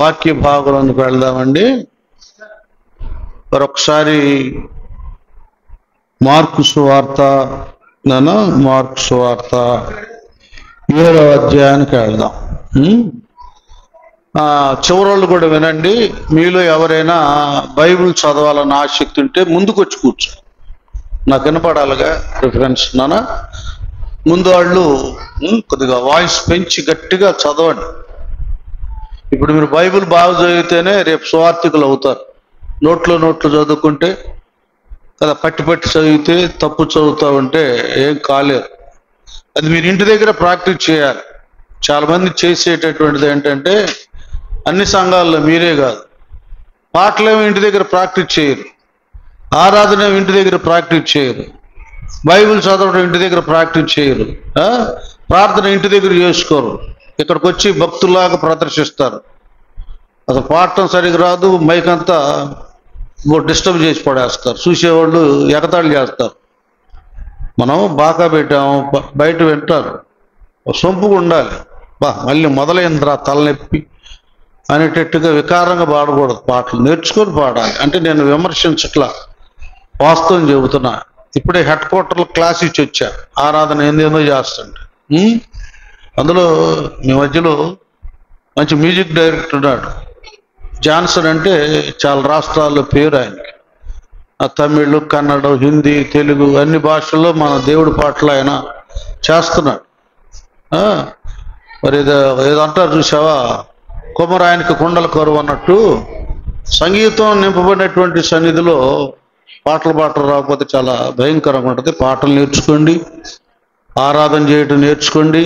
వాక్య భాగంలోకి వెళ్దామండి. మరొకసారి మార్కు సువార్త 7వ అధ్యాయానికి వెళ్దాం. చివరోళ్ళు కూడా వినండి. మీలో ఎవరైనా బైబిల్ చదవాలన్న ఆసక్తి ఉంటే ముందుకు వచ్చి కూర్చో, నాకు వినపడాలిగా రిఫరెన్స్. ముందు వాళ్ళు కొద్దిగా వాయిస్ పెంచి గట్టిగా చదవండి. ఇప్పుడు మీరు బైబిల్ బాగా చదివితేనే రేపు సువార్థికులు అవుతారు. నోట్లు చదువుకుంటే కదా, పట్టి చదివితే తప్పు చదువుతా ఉంటే ఏం కాలేరు. అది మీరు ఇంటి దగ్గర ప్రాక్టీస్ చేయాలి. చాలామంది చేసేటటువంటిది ఏంటంటే, అన్ని సంఘాల్లో మీరే కాదు, పాటలేమో ఇంటి దగ్గర ప్రాక్టీస్ చేయరు, ఆరాధన ఇంటి దగ్గర ప్రాక్టీస్ చేయరు, బైబిల్ చదవడం ఇంటి దగ్గర ప్రాక్టీస్ చేయరు, ప్రార్థన ఇంటి దగ్గర చేసుకోరు. ఇక్కడికి వచ్చి భక్తులాగా ప్రదర్శిస్తారు. అసలు పాడటం సరిగ్గా రాదు, మైక్ అంతా డిస్టర్బ్ చేసి పడేస్తారు, చూసేవాళ్ళు ఎగతాళి చేస్తారు. మనం బాగా పెట్టాము, బయట వింటారు, సొంపుగా ఉండాలి. మళ్ళీ మొదలైందిరా తలనొప్పి అనేటట్టుగా వికారంగా పాడకూడదు. పాటలు నేర్చుకొని పాడాలి. అంటే నేను విమర్శించట్లా, వాస్తవం చెబుతున్నా. ఇప్పుడే హెడ్ క్వార్టర్లో క్లాస్ ఇచ్చి వచ్చా, ఆరాధన ఏందేందో చేస్తుంటే. అందులో మీ మధ్యలో మంచి మ్యూజిక్ డైరెక్టర్ ఉన్నాడు, జాన్సన్. అంటే చాలా రాష్ట్రాల్లో పేరు ఆయనకి. తమిళ్, కన్నడ, హిందీ, తెలుగు అన్ని భాషల్లో మన దేవుడి పాటలు ఆయన చేస్తున్నాడు. మరి ఏదో అంటారు చూసావా, కుమరాయనికి కుండల కరువు అన్నట్టు, సంగీతం నింపబడినటువంటి సన్నిధిలో పాటలు రాకపోతే చాలా భయంకరంగా ఉంటుంది. పాటలు నేర్చుకోండి, ఆరాధన చేయడం నేర్చుకోండి,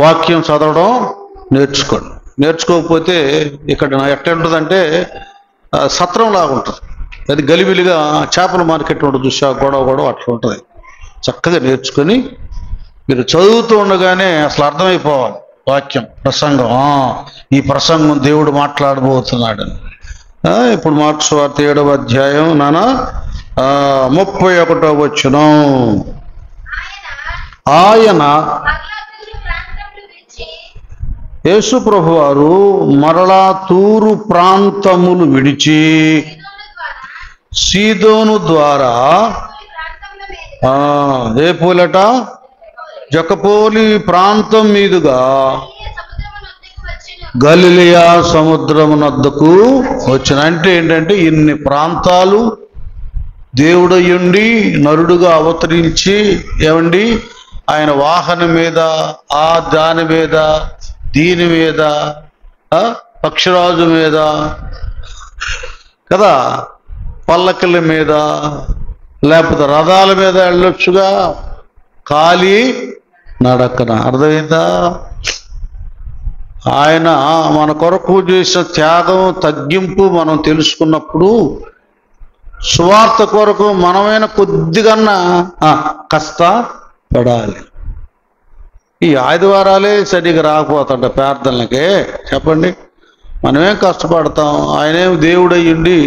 వాక్యం చదవడం నేర్చుకోండి. నేర్చుకోకపోతే ఇక్కడ ఎట్లా ఉంటుందంటే సత్రం లాగా ఉంటుంది. అది గలిబిలిగా చేపల మార్కెట్ ఉంటుంది చూసా, గొడవ అట్లా ఉంటుంది. చక్కగా నేర్చుకొని మీరు చదువుతూ ఉండగానే అసలు అర్థమైపోవాలి వాక్యం, ప్రసంగం. ఈ ప్రసంగం దేవుడు మాట్లాడబోతున్నాడని. ఇప్పుడు మార్కు సువార్త 7వ అధ్యాయం 31వ వచనం. ఆయన యేసు ప్రభు వారు మరలా తూరు ప్రాంతములు విడిచి సీదోను ద్వారా ఏ పోలట జకపోలి ప్రాంతం మీదుగా గలిలయ సముద్రమునద్దకు వచ్చిన. అంటే ఏంటంటే, ఇన్ని ప్రాంతాలు దేవుడయ్యుండి నరుడుగా అవతరించి ఏమండి ఆయన వాహనం మీద, దాని మీద, దీని మీద, పక్షిరాజు మీద కదా, పల్లకిల మీద, లేకపోతే రథాల మీద వెళ్ళొచ్చుగా, ఖాళీ నడకన. అర్థమైందా? ఆయన మన కొరకు చేసిన త్యాగం, తగ్గింపు మనం తెలుసుకున్నప్పుడు సువార్త కొరకు మనమైన కొద్దిగన్నా కష్టపడాలి. ఈ ఆదివారాలే సరిగా రాకపోతాంట ప్రార్థనలకే. చెప్పండి, మనమేం కష్టపడతాం? ఆయనేం దేవుడయ్యుండి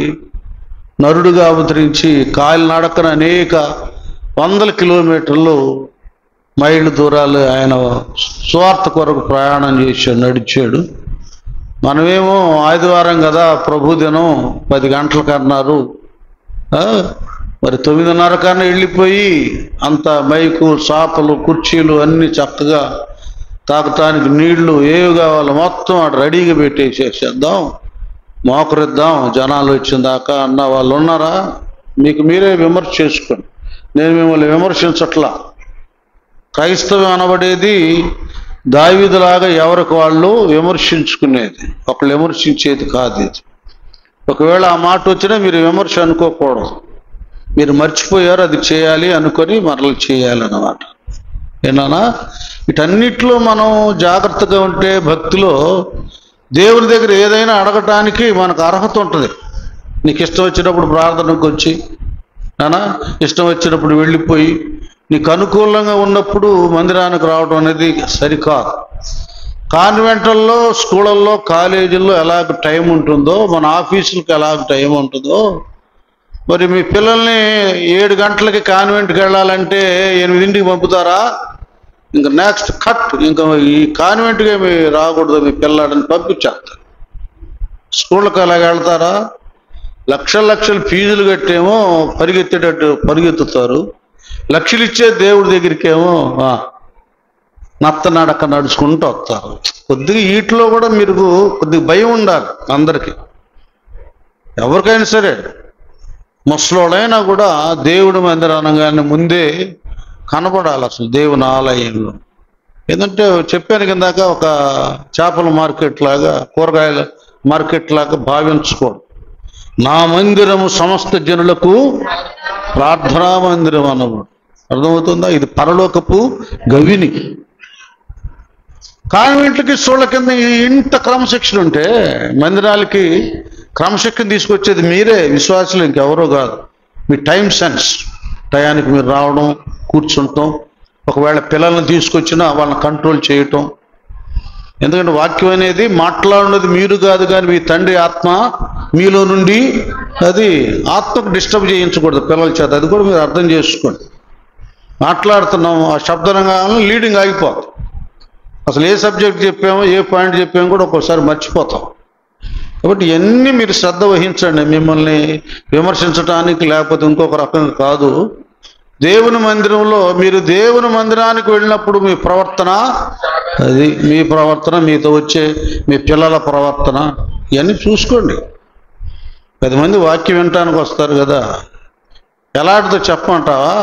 నరుడుగా అవతరించి కాలి నడకన అనేక 100 కిలోమీటర్లు మైళ్ళు దూరాలు ఆయన సువార్త కొరకు ప్రయాణం చేశాడు, నడిచాడు. మనమేమో ఆదివారం కదా ప్రభుదినం 10 గంటలకు అన్నారు, మరి 9:30 కన్నా వెళ్ళిపోయి అంత మైకు, చాపలు, కుర్చీలు అన్నీ చక్కగా తాగటానికి నీళ్లు ఏవి కావాలో మొత్తం అటు రెడీగా పెట్టేసేసేద్దాం, మోకరిద్దాం జనాలు వచ్చిన దాకా అన్న వాళ్ళు ఉన్నారా? మీకు మీరే విమర్శ చేసుకోండి, నేను మిమ్మల్ని విమర్శించట్లా. క్రైస్తవం అనబడేది దావీదులాగా ఎవరికి వాళ్ళు విమర్శించుకునేది, ఒకళ్ళు విమర్శించేది కాదు ఇది. ఒకవేళ ఆ మాట వచ్చినా మీరు విమర్శ అనుకోకూడదు, మీరు మర్చిపోయారు అది చేయాలి అనుకొని మరలు చేయాలన్నమాట. ఏనా? వీటన్నిటిలో మనం జాగ్రత్తగా ఉంటే భక్తిలో దేవుని దగ్గర ఏదైనా అడగటానికి మనకు అర్హత ఉంటుంది. నీకు ఇష్టం వచ్చినప్పుడు ప్రార్థనకు వచ్చి, ఇష్టం వచ్చినప్పుడు వెళ్ళిపోయి, నీకు అనుకూలంగా ఉన్నప్పుడు మందిరానికి రావడం అనేది సరికాదు. కాన్వెంట్లలో, స్కూళ్ళల్లో, కాలేజీల్లో ఎలాగ టైం ఉంటుందో, మన ఆఫీసులకు ఎలాగ టైం ఉంటుందో, మరి మీ పిల్లల్ని 7 గంటలకి కాన్వెంట్కి వెళ్ళాలంటే 8ంటికి పంపుతారా? ఇంకా నెక్స్ట్ కట్, ఇంకా ఈ కాన్వెంట్గా మీరు రాకూడదు మీ పిల్లాడని పంపించేస్తారు. స్కూళ్ళకి అలాగ వెళ్తారా? లక్షల లక్షలు ఫీజులు కట్టేమో పరిగెత్తేటట్టు పరిగెత్తుతారు. లక్షలు ఇచ్చే దేవుడి దగ్గరికేమో నత్తనడక నడుచుకుంటూ వస్తారు. కొద్దిగా వీటిలో కూడా మీరు కొద్దిగా భయం ఉండాలి. అందరికీ, ఎవరికైనా సరే, ముసలోళ్ళైనా కూడా దేవుడి మందిరం అనగానే ముందే కనపడాలి అసలు దేవుని ఆలయంలో. ఏంటంటే చెప్పాను కిందాక, ఒక చేపల మార్కెట్ లాగా, కూరగాయల మార్కెట్ లాగా భావించుకోడు. నా మందిరము సమస్త జనులకు ప్రార్థనా మందిరం అన్నమాట. అర్థమవుతుందా? ఇది పరలోకపు గవిని. కాన్వెంట్లకి సోళ్ళ కింద ఇంత క్రమశిక్షణ ఉంటే, మందిరాలకి క్రమశిక్షణ తీసుకొచ్చేది మీరే విశ్వాసులు, ఇంకెవరో కాదు. మీ టైం సెన్స్, టయానికి మీరు రావడం, కూర్చుంటాం, ఒకవేళ పిల్లల్ని తీసుకొచ్చినా వాళ్ళని కంట్రోల్ చేయటం. ఎందుకంటే వాక్యం అనేది మాట్లాడినది మీరు కాదు, కానీ మీ తండ్రి ఆత్మ మీలో నుండి, అది ఆత్మకు డిస్టర్బ్ చేయించకూడదు పిల్లల చేత. అది కూడా మీరు అర్థం చేసుకోండి. మాట్లాడుతున్నాం, ఆ శబ్దరంగాలను లీడింగ్ ఆగిపోతాం. అసలు ఏ సబ్జెక్ట్ చెప్పామో, ఏ పాయింట్ చెప్పామో కూడా ఒక్కోసారి మర్చిపోతాం. కాబట్టి ఇవన్నీ మీరు శ్రద్ధ వహించండి. మిమ్మల్ని విమర్శించడానికి లేకపోతే ఇంకొక రకంగా కాదు. దేవుని మందిరంలో మీరు దేవుని మందిరానికి వెళ్ళినప్పుడు మీ ప్రవర్తన, అది మీ ప్రవర్తన, మీతో వచ్చే మీ పిల్లల ప్రవర్తన, ఇవన్నీ చూసుకోండి. 10 మంది వాక్యం వినటానికి వస్తారు కదా, ఎలాంటిదో చెప్పమంటావా?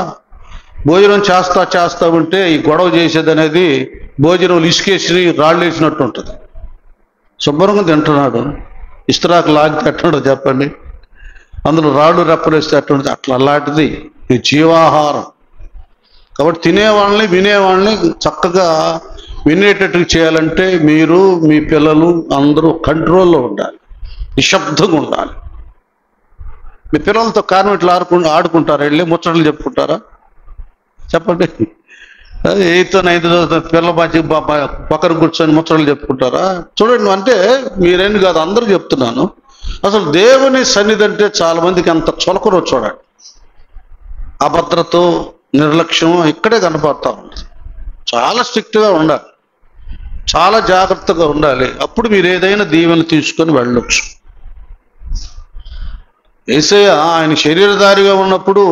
భోజనం చేస్తా ఉంటే ఈ గొడవ చేసేది అనేది భోజనం ఇసుకేసి రాళ్ళు వేసినట్టు ఉంటుంది. శుభ్రంగా తింటున్నాడు, ఇస్తరాకు లాగితే ఎట్టుండదు చెప్పండి, అందులో రాళ్ళు రెప్పలేస్తే ఎట్టుంటుంది. అట్లా అలాంటిది ఈ జీవాహారం. కాబట్టి తినేవాళ్ళని వినేవాళ్ళని చక్కగా వినేటట్టు చేయాలంటే మీరు, మీ పిల్లలు అందరూ కంట్రోల్లో ఉండాలి, నిశ్శబ్దంగా ఉండాలి. మీ పిల్లలతో కాన్వెంట్లు ఆడుకుంటారా? వెళ్ళి ముచ్చట్లు చెప్పుకుంటారా? చెప్పండి. 8th 9th పిల్లల మంచి పక్కన కూర్చొని ముచ్చట్లు చెప్పుకుంటారా? చూడండి, అంటే మీరేం కాదు, అందరూ చెప్తున్నాను. అసలు దేవుని సన్నిధి అంటే చాలా మందికి అంత చులకరో చూడండి. అభద్రతో, నిర్లక్ష్యం ఇక్కడే కనపడతా ఉంది. చాలా స్ట్రిక్ట్గా ఉండాలి, చాలా జాగ్రత్తగా ఉండాలి. అప్పుడు మీరు ఏదైనా దీవెన తీసుకొని వెళ్ళొచ్చు. యేసయ్య ఆయన శరీరధారిగా ఉన్నప్పుడు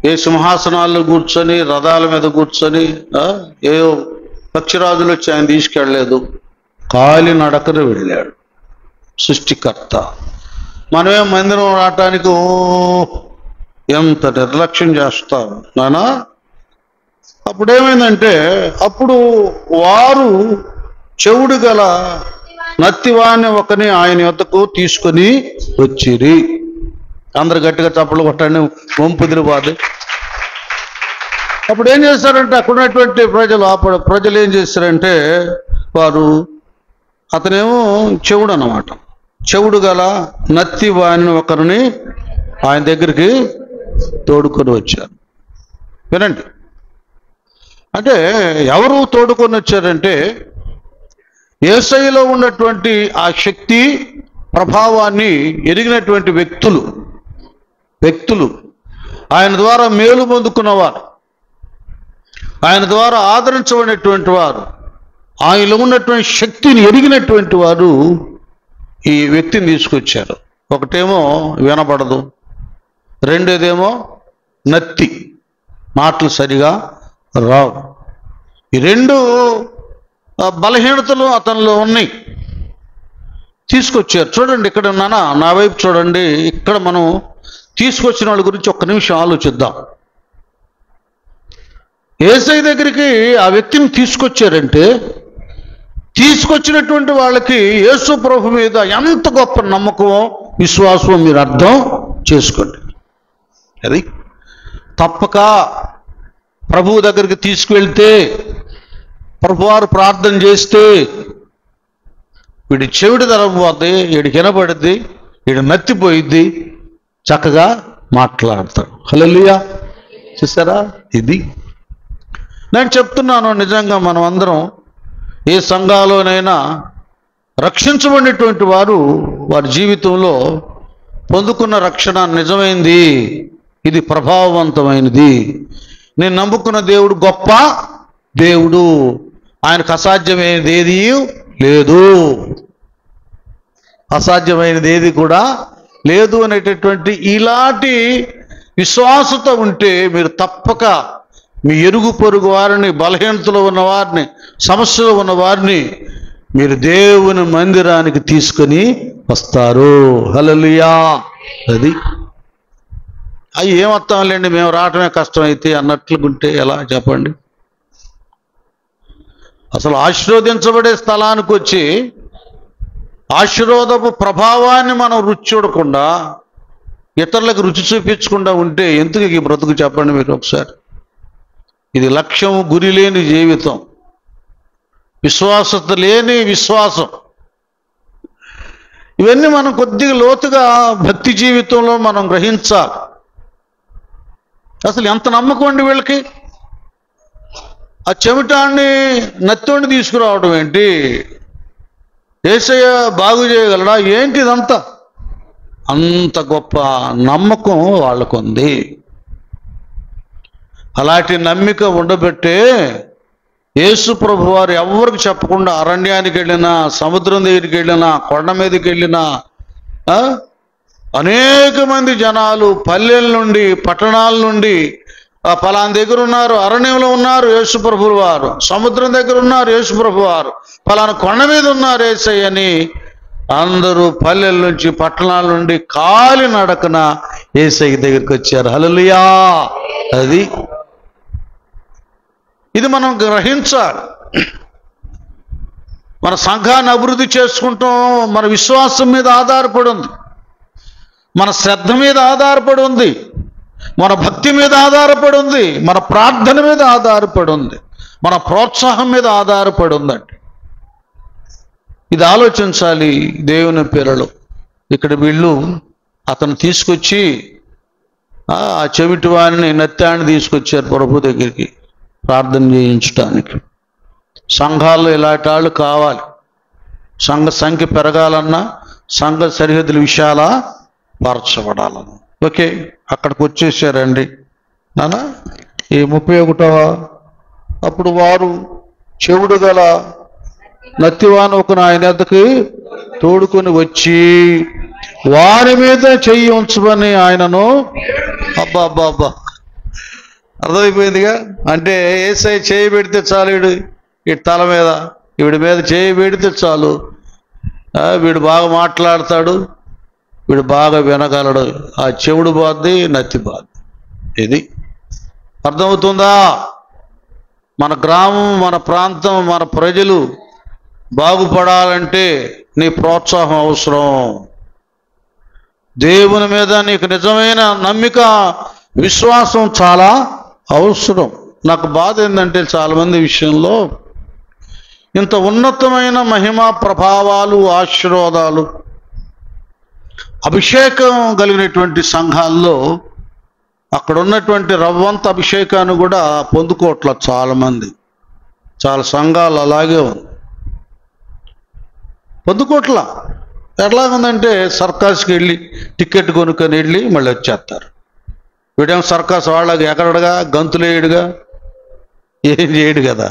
ఏ సింహాసనాల్లో కూర్చొని, రథాల మీద కూర్చొని, ఏ పక్షిరాజులు వచ్చి ఆయన తీసుకెళ్ళలేదు. కాలి నడకన వెళ్ళాడు సృష్టికర్త. మనమే మందిరం రావటానికి ఎంత నిర్లక్ష్యం చేస్తాం నానా. అప్పుడేమైందంటే, అప్పుడు వారు చెవుడు గల నత్తివాణ్ణి ఒకని ఆయన యొద్దకు తీసుకొని వచ్చిరి. అందరు గట్టిగా చప్పలు కొట్టండి, వంపుదిరి బాధ. అప్పుడు ఏం చేస్తారంటే, అక్కడ ఉన్నటువంటి ప్రజలు ఏం చేస్తారంటే, వారు, అతనేమో చెవుడు అన్నమాట, చెవుడు గల నత్తివాణ్ణి ఒకరిని ఆయన దగ్గరికి తోడుకొని వచ్చారు. వినండి, అంటే ఎవరు తోడుకొని వచ్చారంటే, యేసయ్యలో ఉన్నటువంటి ఆ శక్తి ప్రభావాన్ని ఎరిగినటువంటి వ్యక్తులు, ఆయన ద్వారా మేలు పొందుకున్నవారు, ఆయన ద్వారా ఆదరించబడినటువంటి వారు, ఆయనలో ఉన్నటువంటి శక్తిని ఎరిగినటువంటి వారు ఈ వ్యక్తిని తీసుకొచ్చారు. ఒకటేమో వినబడదు, రెండోదేమో నత్తి, మాటలు సరిగా రావు. ఈ రెండు బలహీనతలు అతనిలో ఉన్నాయి, తీసుకొచ్చారు. చూడండి, ఇక్కడ నా వైపు చూడండి. ఇక్కడ మనం తీసుకొచ్చిన వాళ్ళ గురించి ఒక్క నిమిషం ఆలోచిద్దాం. యేసయ్య దగ్గరికి ఆ వ్యక్తిని తీసుకొచ్చారంటే, తీసుకొచ్చినటువంటి వాళ్ళకి యేసు ప్రభు మీద ఎంత గొప్ప నమ్మకమో, విశ్వాసమో మీరు అర్థం చేసుకోండి. అది తప్పక ప్రభువు దగ్గరికి తీసుకువెళ్తే, ప్రభువారు ప్రార్థన చేస్తే వీడి చెవిడి తరబోద్ది, వీడికి వినపడుద్ది, వీడి నత్తిపోయిద్ది, చక్కగా మాట్లాడతాడు. హల్లెలూయా. చూసారా? ఇది నేను చెప్తున్నాను. నిజంగా మనం అందరం ఏ సంఘాలోనైనా రక్షించబడినటువంటి వారి జీవితంలో పొందుకున్న రక్షణ నిజమైంది, ఇది ప్రభావవంతమైనది. నేను నమ్ముకున్న దేవుడు గొప్ప దేవుడు, ఆయనకు అసాధ్యమైనది ఏదీ లేదు. అసాధ్యమైనది ఏది కూడా లేదు అనేటటువంటి ఇలాంటి విశ్వాసత ఉంటే మీరు తప్పక మీ ఎరుగు పొరుగు వారిని, బలహీనతలో ఉన్న వారిని, సమస్యలో ఉన్న వారిని మీరు దేవుని మందిరానికి తీసుకొని వస్తారు. హల్లెలూయా. అది అవి ఏమొస్తాంలేండి, మేము రావటమే కష్టమైతే అన్నట్లుంటే ఎలా చెప్పండి? అసలు ఆశీర్వదించబడే స్థలానికి వచ్చి ఆశీర్వాదపు ప్రభావాన్ని మనం రుచి చూడకుండా, ఇతరులకు రుచి చూపించకుండా ఉంటే ఎందుకు ఈ బ్రతుకు చెప్పండి మీరు ఒకసారి? ఇది లక్ష్యం, గురి లేని జీవితం, విశ్వాసత లేని విశ్వాసం. ఇవన్నీ మనం కొద్దిగా లోతుగా భక్తి జీవితంలో మనం గ్రహించాలి. అసలు ఎంత నమ్మకం అండి వీళ్ళకి? ఆ చెమిటాన్ని నత్తోడిని తీసుకురావడం ఏంటి? యేసయ్య బాగు చేయగలడా ఏంటి? ఇదంతా అంత గొప్ప నమ్మకం వాళ్ళకుంది. అలాంటి నమ్మిక ఉండబట్టే యేసు ప్రభు వారు ఎవరికి చెప్పకుండా అరణ్యానికి వెళ్ళినా, సముద్రం దగ్గరికి వెళ్ళినా, కొండ మీదకి వెళ్ళినా అనేక మంది జనాలు పల్లెల నుండి, పట్టణాల నుండి, పలానా దగ్గర ఉన్నారు, అరణ్యంలో ఉన్నారు యేసు ప్రభువు వారు, సముద్రం దగ్గర ఉన్నారు యేసు ప్రభు వారు, పలానా కొండ మీద ఉన్నారు యేసయ్య అని అందరూ పల్లెల నుంచి, పట్టణాల నుండి కాలి నడకన యేసయ్య దగ్గరికి వచ్చారు. హల్లెలూయా. అది ఇది మనం గ్రహించాలి. మన సంఘాన్ని అభివృద్ధి చేసుకుంటాం మన విశ్వాసం మీద ఆధారపడి ఉంది, మన శ్రద్ధ మీద ఆధారపడి ఉంది, మన భక్తి మీద ఆధారపడి ఉంది, మన ప్రార్థన మీద ఆధారపడి ఉంది, మన ప్రోత్సాహం మీద ఆధారపడి ఉందండి. ఇది ఆలోచించాలి దేవుని పిల్లలు. ఇక్కడ వీళ్ళు అతను తీసుకొచ్చి ఆ చెవిటి వాడిని, నత్తాన్ని తీసుకొచ్చారు ప్రభు దగ్గరికి ప్రార్థన చేయించడానికి. సంఘాల్లో ఇలాంటి వాళ్ళు కావాలి. సంఘ సంఖ్య పెరగాలన్నా, సంఘ సరిహద్దుల విషయాల పరచబడాలన్నా. ఓకే, అక్కడికి వచ్చేసారండి నాన్న. ఈ 31వ అప్పుడు వారు చెవుడు గల నత్తివాను ఒకను ఆయన వద్దకు తోడుకొని వచ్చి వారి మీద చెయ్యి ఉంచమని ఆయనను. అబ్బా అబ్బా అబ్బా, అర్థమైపోయిందిగా. అంటే యేసయ్య చేయి పెడితే చాలు, వీడి తల మీద, వీడి మీద చేయి పెడితే చాలు, వీడు బాగా మాట్లాడతాడు, వీడు బాగా వినగలడు, ఆ చెవుడు బాద్ది, నత్తి బాద్ది. ఇది అర్థమవుతుందా? మన గ్రామం, మన ప్రాంతం, మన ప్రజలు బాగుపడాలంటే నీ ప్రోత్సాహం అవసరం. దేవుని మీద నీకు నిజమైన నమ్మిక, విశ్వాసం చాలా అవసరం. నాకు బాధ ఏంటంటే చాలామంది విషయంలో ఇంత ఉన్నతమైన మహిమ, ప్రభావాలు, ఆశీర్వాదాలు, అభిషేకం కలిగినటువంటి సంఘాల్లో అక్కడ ఉన్నటువంటి రవ్వంత అభిషేకాన్ని కూడా పొందుకోవట్ల చాలామంది. చాలా సంఘాలు అలాగే ఉంది, పొందుకోవట్లా. ఎట్లాగుందంటే సర్కస్కి వెళ్ళి టికెట్ కొనుక్కొని వెళ్ళి మళ్ళీ వచ్చేస్తారు. వీడేమో సర్కస్ వాళ్ళకి ఎక్కడగా గంతులేయుడుగా ఏం చేయడు కదా.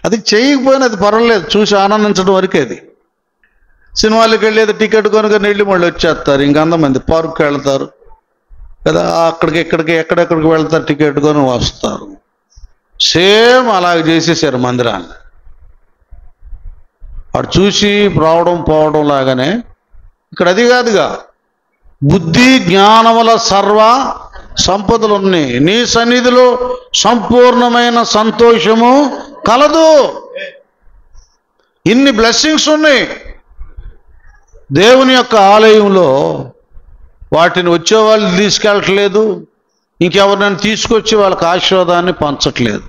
అది చేయకపోయినా అది పర్వాలేదు, చూసి ఆనందించడం వరకే. అది సినిమాలకు వెళ్ళేది టికెట్ కొనుక్కొని వెళ్ళి మళ్ళీ వచ్చేస్తారు. ఇంకంతమంది పార్క్కి వెళ్తారు కదా, అక్కడికి ఇక్కడికి ఎక్కడెక్కడికి వెళ్తారు, టికెట్ కొని వస్తారు. సేమ్ అలాగే చేసేసారు మందిరాన్ని. అటు చూసి రావడం పోవడం లాగానే ఇక్కడ అది కాదుగా. బుద్ధి జ్ఞానముల సర్వ సంపదలున్నాయి, నీ సన్నిధిలో సంపూర్ణమైన సంతోషము కలదు. ఇన్ని బ్లెస్సింగ్స్ ఉన్నాయి దేవుని యొక్క ఆలయంలో. వాటిని వచ్చేవాళ్ళు తీసుకెళ్ళట్లేదు, ఇంకెవరినైనా తీసుకొచ్చి వాళ్ళకి ఆశీర్వాదాన్ని పంచట్లేదు.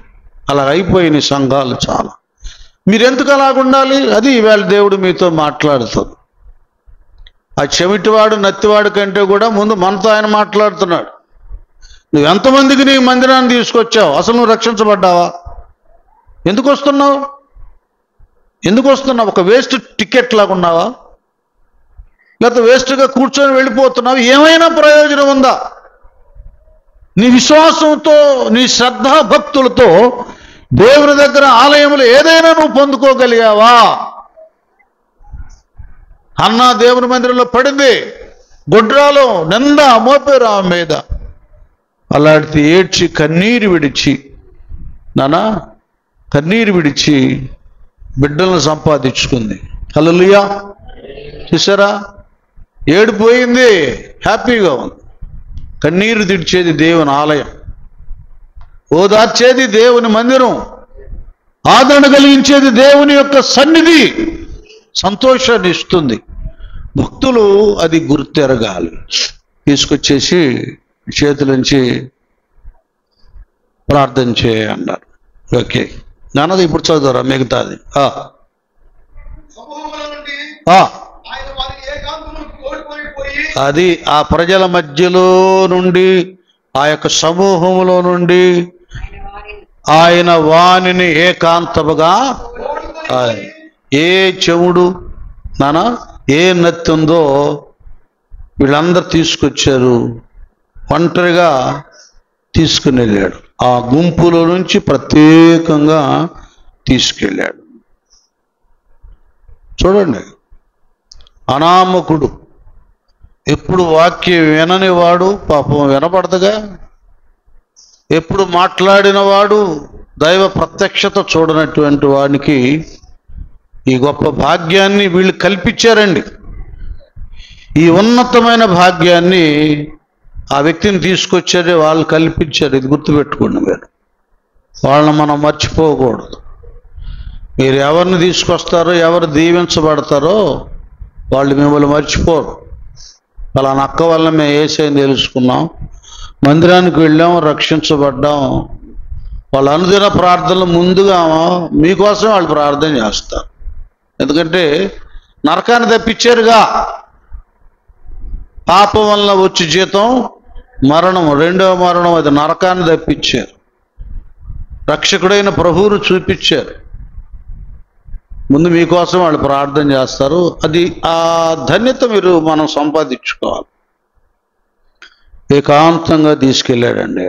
అలా అయిపోయినాయి సంఘాలు చాలా. మీరెందుకు అలాగుండాలి? అది ఈవేళ దేవుడు మీతో మాట్లాడుతుంది. ఆ చెమిటివాడు నత్తివాడు కంటే కూడా ముందు మనతో ఆయన మాట్లాడుతున్నాడు. నువ్వు ఎంతమందికి నీ మందిరాన్ని తీసుకొచ్చావు? అసలు నువ్వు రక్షించబడ్డావా? ఎందుకు వస్తున్నావు? ఎందుకు వస్తున్నావు? ఒక వేస్ట్ టికెట్ లాగా ఉన్నావా? లేకపోతే వేస్ట్గా కూర్చొని వెళ్ళిపోతున్నావు? ఏమైనా ప్రయోజనం ఉందా? నీ విశ్వాసంతో, నీ శ్రద్ధా భక్తులతో దేవుని దగ్గర ఆలయంలో ఏదైనా నువ్వు పొందుకోగలిగావా? అన్న దేవుని మందిరంలో పడింది, గుడ్రాలు నింద మోపారు ఆమె మీద. అలాంటి ఏడ్చి కన్నీరు విడిచి కన్నీరు విడిచి బిడ్డలను సంపాదించుకుంది. హల్లెలూయా. చూసారా, ఏడిపోయింది, హ్యాపీగా ఉంది. కన్నీరు దిడిచేది దేవుని ఆలయం, ఓదార్చేది దేవుని మందిరం, ఆదరణ కలిగించేది దేవుని యొక్క సన్నిధి, సంతోషాన్ని ఇస్తుంది. భక్తులు అది గుర్తెరగాలి. తీసుకొచ్చేసి చేతులుంచి ప్రార్థన చేయన్నారు. ఓకే నాన్నది ఇప్పుడు చదువురా మిగతాది. అది ఆ ప్రజల మధ్యలో నుండి, ఆ యొక్క సమూహంలో నుండి ఆయన వానిని ఏకాంతముగా, ఏ చెవుడు ఏ నత్తి ఉందో వీళ్ళందరూ తీసుకొచ్చారు, ఒంటరిగా తీసుకుని వెళ్ళాడు. ఆ గుంపులో నుంచి ప్రత్యేకంగా తీసుకెళ్ళాడు. చూడండి, అనామకుడు, ఎప్పుడు వాక్యం విననివాడు, పాపం వినపడదుగా, ఎప్పుడు మాట్లాడినవాడు, దైవ ప్రత్యక్షత చూడనటువంటి వాడికి ఈ గొప్ప భాగ్యాన్ని వీళ్ళు కల్పించారండి. ఈ ఉన్నతమైన భాగ్యాన్ని ఆ వ్యక్తిని తీసుకొచ్చారే వాళ్ళు కల్పించారు. ఇది గుర్తుపెట్టుకోండి మీరు. వాళ్ళని మనం మర్చిపోకూడదు. మీరు ఎవరిని తీసుకొస్తారో, ఎవరు దీవించబడతారో వాళ్ళు మిమ్మల్ని మర్చిపోరు. వాళ్ళ అక్క వల్ల మేము యేసయ్యని తెలుసుకున్నాం, మందిరానికి వెళ్ళాం, రక్షించబడ్డాం. వాళ్ళ అనుదిన ప్రార్థనలు ముందుగా మీకోసం వాళ్ళు ప్రార్థన చేస్తారు. ఎందుకంటే నరకాన్ని తప్పించారుగా. పాపం వల్ల వచ్చి జీతం మరణం, రెండవ మరణం, అది నరకాన్ని తప్పించారు. రక్షకుడైన ప్రభువును చూపించారు. ముందు మీకోసం వాళ్ళు ప్రార్థన చేస్తారు. అది ఆ ధన్యత మనం సంపాదించుకోవాలి. ఏకాంతంగా తీసుకెళ్ళాడండి.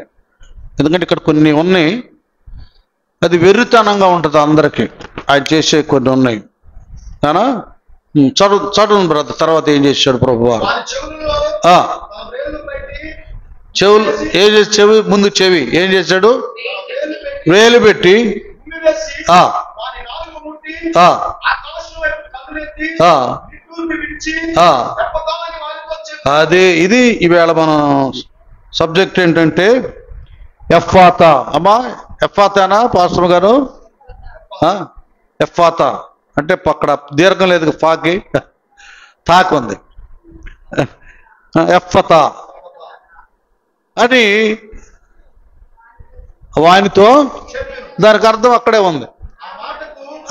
ఎందుకంటే ఇక్కడ కొన్ని ఉన్నాయి, అది వెర్రితనంగా ఉంటుంది అందరికీ. ఆయన చేసే కొన్ని ఉన్నాయి. కానా చదువు బ్రదర్. తర్వాత ఏం చేశాడు ప్రభువారు? చెవులు ఏం చేసి, చెవి ముందు చెవి ఏం చేశాడు? వేలు పెట్టి అదే ఇది ఈవేళ మన సబ్జెక్ట్ ఏంటంటే ఎఫ్ఫాతా. అమ్మా ఎఫ్ఫాతానా పాస్టర్ గారు? ఎఫ్ఫాతా అంటే అక్కడ దీర్ఘం లేదు, ఫాకి తాకు ఉంది. ఎఫ్ఫతా అని వానితో, దానికి అర్థం అక్కడే ఉంది.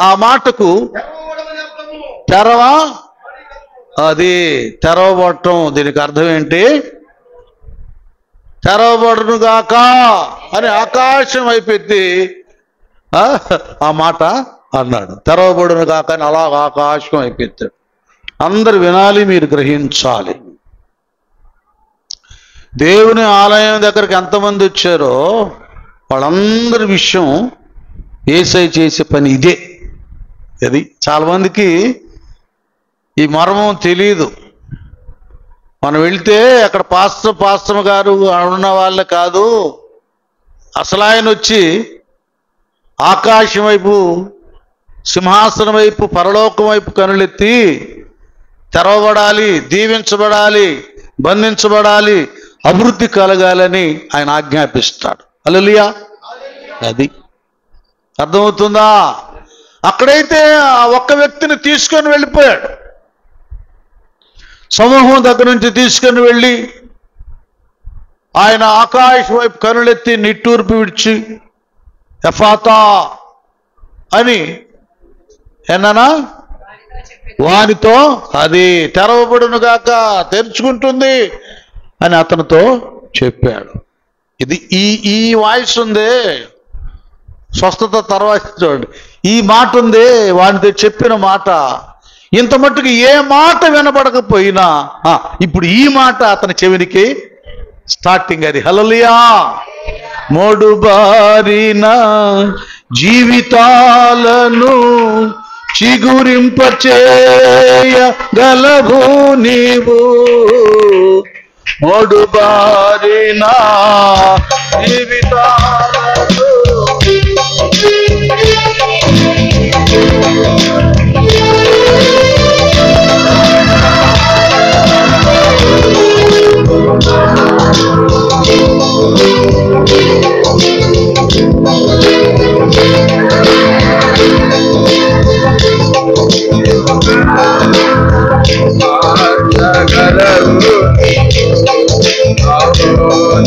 ఆ మాటకు తెరవా, అది తెరవబడటం. దీనికి అర్థం ఏంటి? తెరవబడును గాక అని ఆకాశం అయిపోయింది. ఆ మాట అన్నాడు, తెరవబడును గాక అని. అలా ఆకాశం అయిపోతాడు. అందరు వినాలి, మీరు గ్రహించాలి. దేవుని ఆలయం దగ్గరికి ఎంతమంది వచ్చారో వాళ్ళందరి విషయం యేసయ్య చేసే పని ఇదే. అది చాలా మందికి ఈ మర్మం తెలియదు. మనం వెళ్తే అక్కడ పాస్టర్ గారు ఉన్న వాళ్ళే కాదు, అసలు ఆయన వచ్చి ఆకాశం వైపు, సింహాసనం వైపు, పరలోకం వైపు కనులెత్తి తెరవబడాలి, దీవించబడాలి, బంధించబడాలి, అభివృద్ధి కలగాలని ఆయన ఆజ్ఞాపిస్తాడు. హల్లెలూయా. అది అర్థమవుతుందా? అక్కడైతే ఆ ఒక్క వ్యక్తిని తీసుకొని వెళ్ళిపోయాడు. సమూహం దగ్గర నుంచి తీసుకొని వెళ్ళి ఆయన ఆకాశం వైపు కనులెత్తి నిట్టూర్పు విడిచి ఎఫాతా అని ఏనా వానితో, అది తెరవబడును గాక, తెరుచుకుంటుంది అని అతనితో చెప్పాడు. ఇది ఈ వాయిస్ ఉందే, స్వస్థత తర్వాత చూడండి, ఈ మాట ఉందే, వానితో చెప్పిన మాట. ఇంత మట్టుకు ఏ మాట వినబడకపోయినా ఇప్పుడు ఈ మాట అతని చెవినికి స్టార్టింగ్. అది హల్లెలూయా. మోడుబారిన జీవితాలను చిగురింపచేయగలవు నీవు మోడుబారిన జీవితాలలో.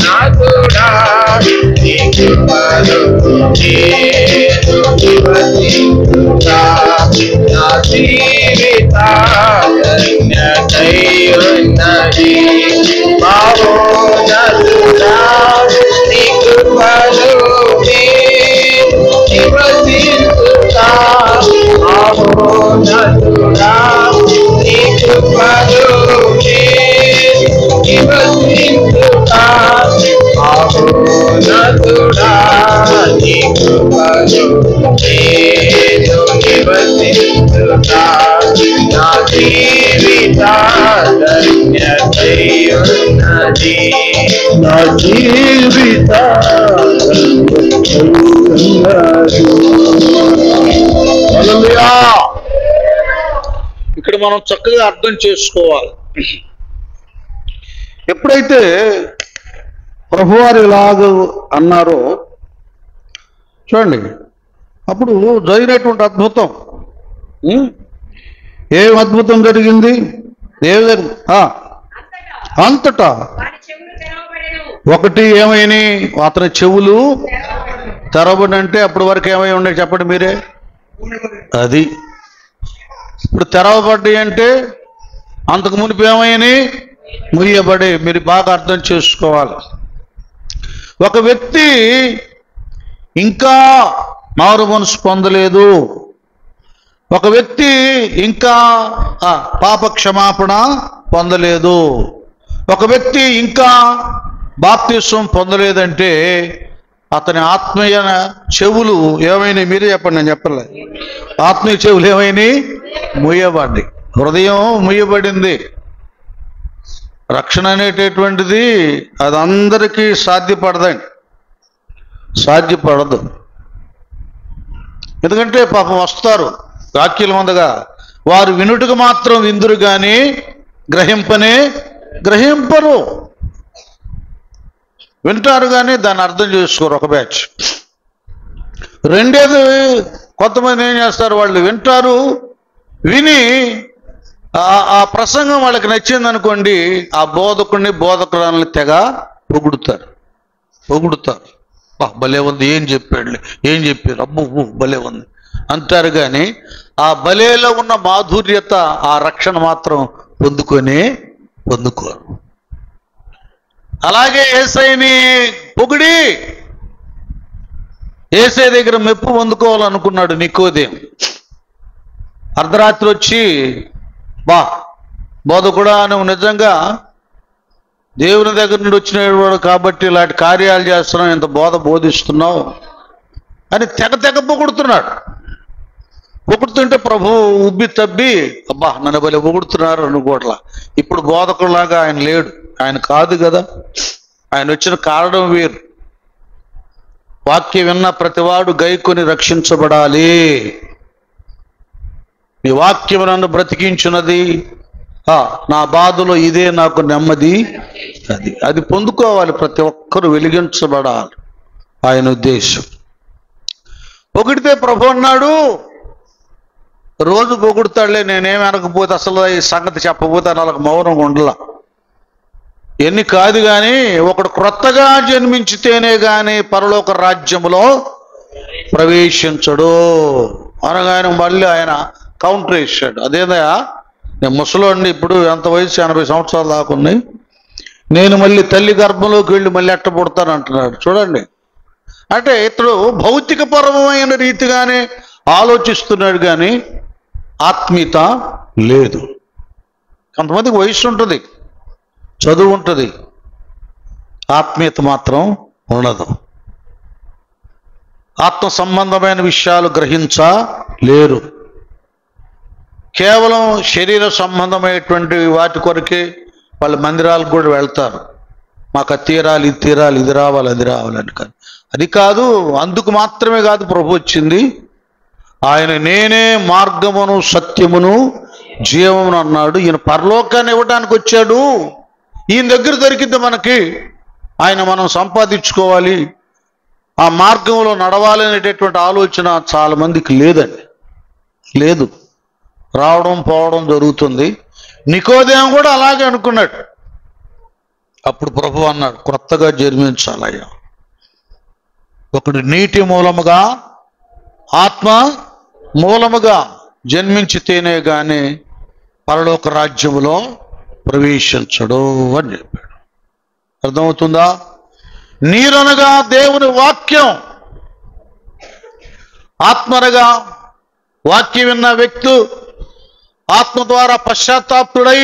నాథుడా నీ కృపలో నేను నివసించుతా, నా జీవిత ధన్యతై ఉన్నది. మహోన్నతుడా నీ కృపలో నేను నివసించుతా, మహోన్నతుడా నీ కృపలో నివసించుతా, మహోన్నతుడా నీ కృపలో నేను నివసించుతా, నా జీవిత ధన్యతై ఉన్నది. నా జీవిత హల్లెలూయా. ఇక్కడ మనం చక్కగా అర్థం చేసుకోవాలి. ఎప్పుడైతే ప్రభువారు ఇలాగ అన్నారో చూడండి, అప్పుడు జరిగినటువంటి అద్భుతం. ఏం అద్భుతం జరిగింది? అంతటా ఒకటి ఏమైనా అతని చెవులు తెరవబడి, అంటే అప్పటి వరకు ఏమై ఉండే చెప్పండి మీరే. అది ఇప్పుడు తెరవబడ్డాయి అంటే అంతకు మునిపు ఏమైనా ముయ్యబడి. మీరు బాగా అర్థం చేసుకోవాలి. ఒక వ్యక్తి ఇంకా మారు మనసు పొందలేదు, ఒక వ్యక్తి ఇంకా పాప క్షమాపణ పొందలేదు, ఒక వ్యక్తి ఇంకా బాప్తిస్వం పొందలేదంటే అతని ఆత్మీయ చెవులు ఏమైనా, మీరే చెప్పండి, నేను చెప్పలే. ఆత్మీయ చెవులు ఏమైనా ముయ్యబడ్డాయి, హృదయం ముయ్యబడింది. రక్షణ అనేటటువంటిది అది అందరికీ సాధ్యపడదండి, సాధ్యపడదు. ఎందుకంటే పాపం వస్తారు వాక్యాల మందగా, వారు వినుటకు మాత్రం విందురు కానీ గ్రహింపరు. వింటారు కానీ దాన్ని అర్థం చేసుకోరు ఒక బ్యాచ్. రెండేది, కొంతమంది ఏం చేస్తారు, వాళ్ళు వింటారు, విని ఆ ప్రసంగం వాళ్ళకి నచ్చింది అనుకోండి, ఆ బోధకురాలని తెగ పొగుడుతారు. భలే ఉంది, ఏం చెప్పారు, అబ్బో భలే ఉంది అంటారు. కానీ ఆ భలేలో ఉన్న మాధుర్యత, ఆ రక్షణ మాత్రం పొందుకోరు. అలాగే యేసయ్యని పొగిడి యేసయ్య దగ్గర మెప్పు పొందుకోవాలనుకున్నాడు నికోదేము. అర్ధరాత్రి వచ్చి, బోధకుడా నువ్వు నిజంగా దేవుని దగ్గర నుండి వచ్చినవాడు కాబట్టి ఇలాంటి కార్యాలు చేస్తున్నావు, ఇంత బోధిస్తున్నావు అని తెగ పొగుడుతున్నాడు. పొగుడుతుంటే ప్రభు ఉబ్బి తబ్బి, నన్ను భలే పొగుడుతున్నారు అనుకోవట్లా. ఇప్పుడు బోధకులాగా ఆయన లేడు, ఆయన కాదు కదా. ఆయన వచ్చిన కారణం వేరు. వాక్యం విన్న ప్రతివాడు గైకొని రక్షించబడాలి. నీ వాక్యం నన్ను బ్రతికించున్నది, నా బాధలో ఇదే నాకు నెమ్మది. అది పొందుకోవాలి. ప్రతి ఒక్కరూ వెలిగించబడాలి, ఆయన ఉద్దేశం. పొగిడితే ప్రభు అన్నాడు, రోజు పొగుడుతాడులే, నేనేమి అనకపోతే, అసలు ఈ సంగతి చెప్పబోతే వాళ్ళకి మౌనంగా ఉండలా. ఎన్ని కాదు కానీ ఒకడు క్రొత్తగా జన్మించితేనే కానీ పరలోక రాజ్యములో ప్రవేశించడు అనగానే మళ్ళీ ఆయన కౌంటర్ వేసాడు. అదేదయా, నేను ముసలోడిని, ఇప్పుడు ఎంత వయసు 80 సంవత్సరాలు దాకున్నాయి, నేను మళ్ళీ తల్లి గర్భంలోకి వెళ్ళి మళ్ళీ ఎట్ట పుడతాను అంటున్నాడు. చూడండి, అంటే ఇతడు భౌతికపరమైన రీతిగానే ఆలోచిస్తున్నాడు కానీ ఆత్మీయత లేదు. కొంతమందికి వయసు ఉంటుంది, చదువు ఉంటుంది, ఆత్మీయత మాత్రం ఉండదు. ఆత్మ సంబంధమైన విషయాలు గ్రహించలేరు. కేవలం శరీర సంబంధమైనటువంటి వాటి కొరకే వాళ్ళ మందిరాలకు కూడా వెళ్తారు. మాకు అది తీరాలి, ఇది తీరాలి, ఇది రావాలి, అది రావాలని. కానీ అది కాదు, అందుకు మాత్రమే కాదు ప్రభు వచ్చింది. ఆయన నేనే మార్గమును సత్యమును జీవమును అన్నాడు. ఈయన పరలోకాన్ని ఇవ్వడానికి వచ్చాడు. ఈయన దగ్గర దొరికింది మనకి. ఆయన మనం సంపాదించుకోవాలి, ఆ మార్గంలో నడవాలి అనేటటువంటి ఆలోచన చాలా మందికి లేదండి. లేదు, రావడం పోవడం జరుగుతుంది. నికోదేము కూడా అలాగే అనుకున్నాడు. అప్పుడు ప్రభు అన్నాడు, క్రొత్తగా జన్మించాలయ్యా. ఒకడు నీటి మూలముగా ఆత్మ మూలముగా జన్మించితేనే గాని పరలోక రాజ్యములో ప్రవేశించడు అని చెప్పాడు. అర్థమవుతుందా? నీరనగా దేవుని వాక్యం, ఆత్మనగా వాక్యం విన్న వ్యక్తి ఆత్మ ద్వారా పశ్చాత్తాపుడై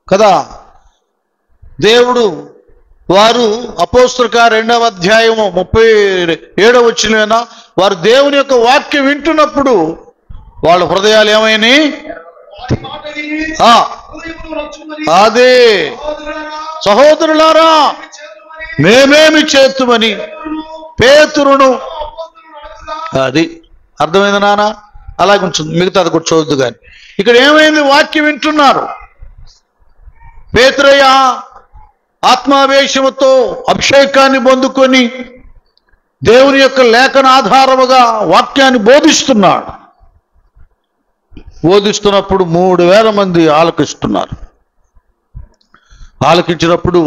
కదా దేవుడు వారు అపోస్తలుల 2వ అధ్యాయము 37వ వచనమేనా, వారు దేవుని యొక్క వాక్యం వింటున్నప్పుడు వాళ్ళ హృదయాలు ఏమైనాయి? అదే సహోదరులారా మేమేమి చేతుమని పేతురును, అది అర్థమైంది నాన్న. అలాగే ఉంటుంది, మిగతా అది కూడా చదువుద్దు. కానీ ఇక్కడ ఏమైంది? వాక్యం వింటున్నారు. పేతురయ్య ఆత్మావేశముతో అభిషేకాన్ని పొందుకొని దేవుని యొక్క లేఖన ఆధారముగా వాక్యాన్ని బోధిస్తున్నాడు. బోధిస్తున్నప్పుడు 3000 మంది ఆలకిస్తున్నారు. ఆలకించినప్పుడు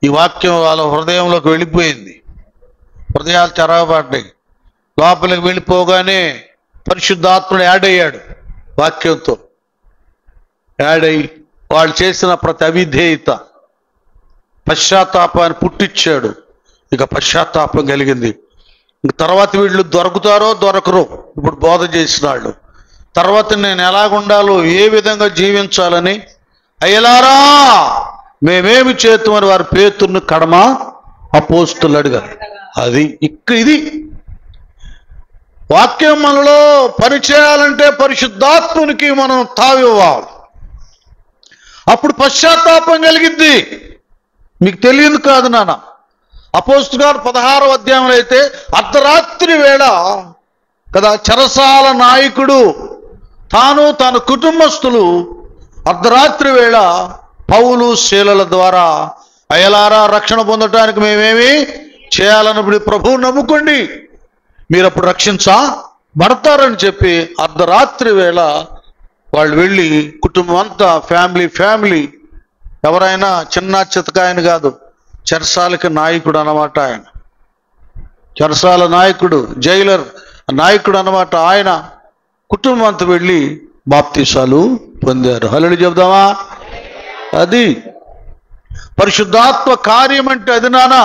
ఈ వాక్యం వాళ్ళ హృదయంలోకి వెళ్ళిపోయింది. హృదయాలు తెరవబడ్డాయి. లోపలికి వెళ్ళిపోగానే పరిశుద్ధాత్ముడు యాడ్ అయ్యాడు. వాక్యంతో యాడ్ అయ్యి వాళ్ళు చేసిన ప్రతి అవిధేయత పశ్చాత్తాపాన్ని పుట్టించాడు. ఇక పశ్చాత్తాపం కలిగింది. ఇంక తర్వాత వీళ్ళు దొరుకుతారో దొరకరు. ఇప్పుడు బోధ చేసిన వాళ్ళు తర్వాత నేను ఎలాగుండాలో, ఏ విధంగా జీవించాలని, అయ్యలారా మేమేమి చేస్తామని వారు పేతురుని కడమ అపోస్తులు అడిగారు. అది ఇది వాక్యం మనలో పనిచేయాలంటే పరిశుద్ధాత్మునికి మనం తావివ్వాలి. అప్పుడు పశ్చాత్తాపం కలిగిద్ది. మీకు తెలియదు కాదు నాన్న. అపోస్తలుల 16వ అధ్యాయంలో అయితే అర్ధరాత్రి వేళ కదా చెరసాల నాయకుడు తాను తన కుటుంబస్తులు అర్ధరాత్రి వేళ పౌలు శీలల ద్వారా అయ్యలారా రక్షణ పొందటానికి మేమేమి చేయాలన్నప్పుడు ప్రభువు నమ్ముకోండి, మీరు అప్పుడు రక్షించబడతారని చెప్పి అర్ధరాత్రి వేళ వాళ్ళు వెళ్ళి కుటుంబం అంతా ఫ్యామిలీ ఎవరైనా చిన్న చితకాయన కాదు, చెరసాలకి నాయకుడు అన్నమాట. ఆయన చెరసాల నాయకుడు, జైలర్ నాయకుడు అన్నమాట. ఆయన కుటుంబం అంతా వెళ్ళి బాప్తీసాలు పొందారు. హల్లెలూయా చెబుదామా? అది పరిశుద్ధాత్మ కార్యం అంటే అది నాన్న.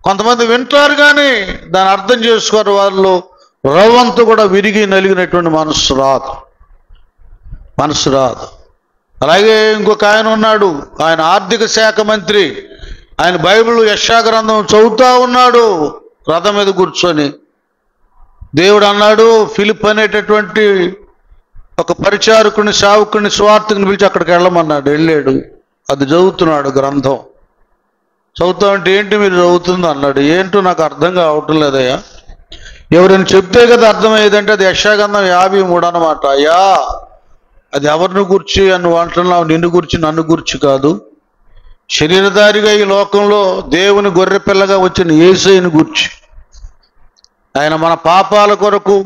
కొంతమంది వింటారు కానీ దాన్ని అర్థం చేసుకోరు. వాళ్ళు రవ్వంతా కూడా విరిగి నలిగినటువంటి మనసు రాదు. అలాగే ఇంకొక ఆయన ఉన్నాడు, ఆయన ఆర్థిక శాఖ మంత్రి. ఆయన బైబిల్ యెషయా గ్రంథం చదువుతా ఉన్నాడు రథం మీద కూర్చొని. దేవుడు అన్నాడు ఫిలిప్ అనేటటువంటి ఒక పరిచారకుని సేవకుని సువార్తికుని పిలిచి అక్కడికి వెళ్ళమన్నాడు. వెళ్ళాడు. అది చదువుతున్నాడు గ్రంథం. చదువుతా అంటే ఏంటి మీరు చదువుతుంది అన్నాడు. ఏంటో నాకు అర్థం కావటం లేదయ్యా. ఎవరైనా చెప్తే కదా అర్థమయ్యేదంటే అది యెషయా గ్రంథం 53 అన్నమాట. అయ్యా అది ఎవరిని గురించి అని అంటున్నావు? నిన్ను గురించి, నన్ను గురించి కాదు. శరీరధారిగా ఈ లోకంలో దేవుని గొర్రె పిల్లగా వచ్చిన యేసయ్యను గురించి. ఆయన మన పాపాల కొరకు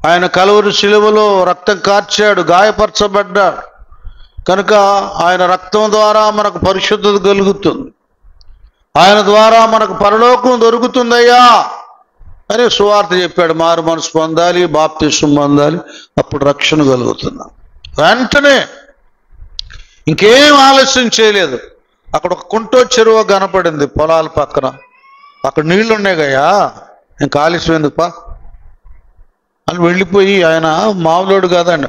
ఆయన కలువరి శిలువలో రక్తం కార్చాడు, గాయపరచబడ్డాడు. కనుక ఆయన రక్తం ద్వారా మనకు పరిశుద్ధత కలుగుతుంది. ఆయన ద్వారా మనకు పరలోకం దొరుకుతుందయ్యా అని సువార్త చెప్పాడు. మారు మనసు పొందాలి, బాప్తిస్మం పొందాలి, అప్పుడు రక్షణ కలుగుతున్నాం. వెంటనే ఇంకేం ఆలస్యం చేయలేదు. అక్కడ ఒక కుంటో చెరువు కనపడింది పొలాల పక్కన. అక్కడ నీళ్లు ఉన్నాయి కయ్యా, ఇంకా ఆలస్యం ఎందుకుపా అని వెళ్ళిపోయి, ఆయన మామూలుడు కాదండి,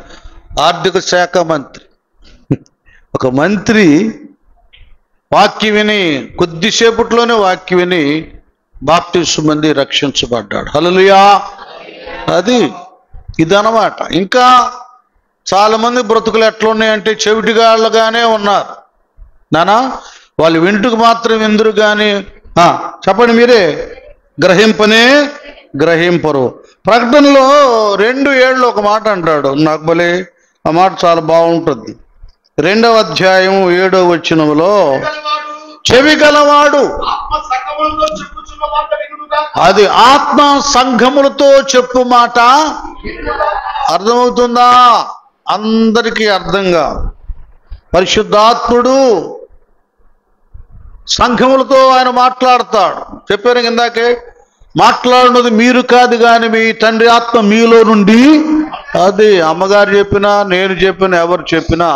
ఆర్థిక శాఖ మంత్రి. ఒక మంత్రి వాక్యం విని కొద్దిసేపట్లోనే వాక్యం విని బాప్తిస్మం పొంది రక్షించబడ్డాడు. హల్లెలూయా. అది ఇదన్నమాట. ఇంకా చాలామంది బ్రతుకులు ఎట్లున్నాయంటే చెవిటిగాళ్ళుగానే ఉన్నారు నానా. వాళ్ళు వింటుకు మాత్రం విందురు కానీ చెప్పండి మీరే, గ్రహింపరు. ప్రకటనలో 2:7 ఒక మాట అంటాడు, నాకు భలే ఆ మాట చాలా బాగుంటుంది. 2వ అధ్యాయం 7వ వచనంలో, చెవి గలవాడు అది ఆత్మ సంఘములతో చెప్పు మాట. అర్థమవుతుందా? అందరికీ అర్థంగా పరిశుద్ధాత్ముడు సంఘములతో ఆయన మాట్లాడతాడు. చెప్పారు ఇందాకే, మాట్లాడినది మీరు కాదు కానీ మీ తండ్రి ఆత్మ మీలో నుండి. అది అమ్మగారు చెప్పినా నేను చెప్పినా ఎవరు చెప్పినా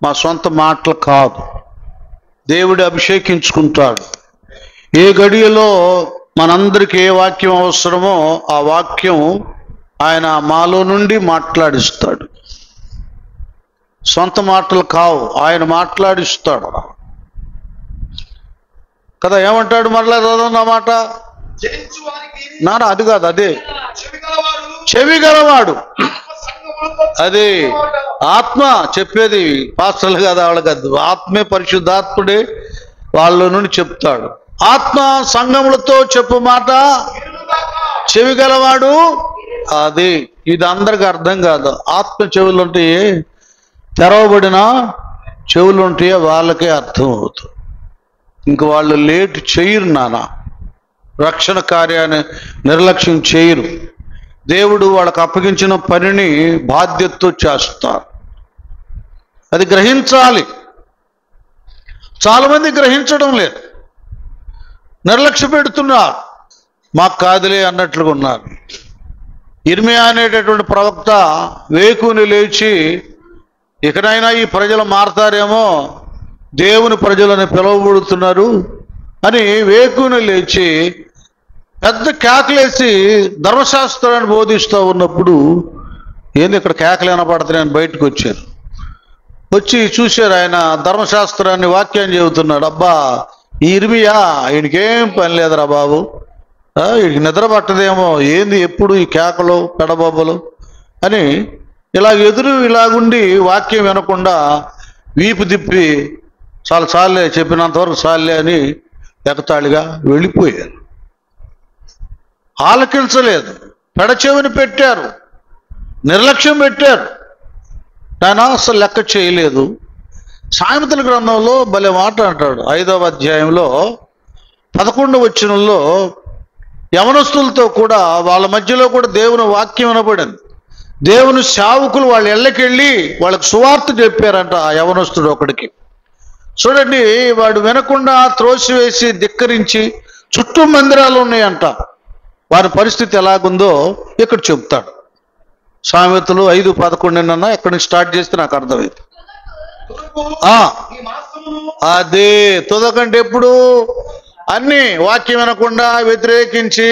మా సొంత మాటలు కాదు. దేవుడు అభిషేకించుకుంటాడు. ఏ గడియలో మనందరికీ ఏ వాక్యం అవసరమో ఆ వాక్యం ఆయన మాలో నుండి మాట్లాడిస్తాడు. సొంత మాటలు కావు, ఆయన మాట్లాడిస్తాడు కదా. ఏమంటాడు మరలా చదవన్న మాట నాన్న, అది కాదు, అదే చెవి గలవాడు. అదే ఆత్మ చెప్పేది, పాస్టర్లు కాదు, వాళ్ళ కాదు, ఆత్మే పరిశుద్ధాత్ముడే వాళ్ళ నుండి చెప్తాడు. ఆత్మ సంఘములతో చెప్పు మాట చెవి గలవాడు. అది ఇది అందరికి అర్థం కాదు. ఆత్మ చెవులు ఉంటాయి, తెరవబడిన చెవులు ఉంటాయి, వాళ్ళకే అర్థం అవుతుంది. ఇంక వాళ్ళు లేట్ చేయరు నాన్న, రక్షణ కార్యాన్ని నిర్లక్ష్యం చేయరు. దేవుడు వాళ్ళకు అప్పగించిన పనిని బాధ్యతతో చేస్తారు. అది గ్రహించాలి. చాలామంది గ్రహించడం లేదు, నిర్లక్ష్య పెడుతున్నారు, మాకు కాదులే అన్నట్లుగా ఉన్నారు. ఇర్మియా అనేటటువంటి ప్రవక్త వేకుని లేచి, ఇకనైనా ఈ ప్రజలు మారతారేమో, దేవుని ప్రజలని పిలువబడుతున్నారు అని వేకుని లేచి పెద్ద కేకలేసి ధర్మశాస్త్రాన్ని బోధిస్తూ ఉన్నప్పుడు, ఏంది ఇక్కడ కేకలు వినపడుతున్నాయని బయటకు వచ్చారు. వచ్చి చూశారు, ఆయన ధర్మశాస్త్రాన్ని వాక్యాన్ని చెబుతున్నాడు. అబ్బా, ఈ ఇర్మియా ఈయనకేం పని లేదురా బాబు, వీడికి నిద్ర పట్టదేమో, ఏంది ఎప్పుడు ఈ కేకలు పెడబొబ్బలు అని ఇలాగుండి వాక్యం వినకుండా వీపు తిప్పి చాలా చాలే, చెప్పినంతవరకు చాలే అని ఎగతాళిగా వెళ్ళిపోయారు. ఆలకించలేదు, పెడచెవిని పెట్టారు, నిర్లక్ష్యం పెట్టారు, ఆయన అసలు లెక్క చేయలేదు. సామెతల గ్రంథంలో భలే మాట అంటాడు, 5వ అధ్యాయంలో 11వ వచనంలో, యవనస్తులతో కూడా వాళ్ళ మధ్యలో కూడా దేవుని వాక్యం వినబడింది. దేవుని సేవకులు వాళ్ళ ఇళ్ళకెళ్ళి వాళ్ళకి సువార్త చెప్పారంట. ఆ యవనస్తుడు ఒకడికి చూడండి, వాడు వినకుండా త్రోసివేసి ధిక్కరించి చుట్టూ మందిరాలు ఉన్నాయంట. వారి పరిస్థితి ఎలాగుందో ఇక్కడ చెప్తాడు. సామెతలు 5:11 ఎక్కడి నుంచి స్టార్ట్ చేస్తే నాకు అర్థమైంది. అదే తుదకంటే ఎప్పుడు అన్ని వాక్యం వినకుండా వ్యతిరేకించి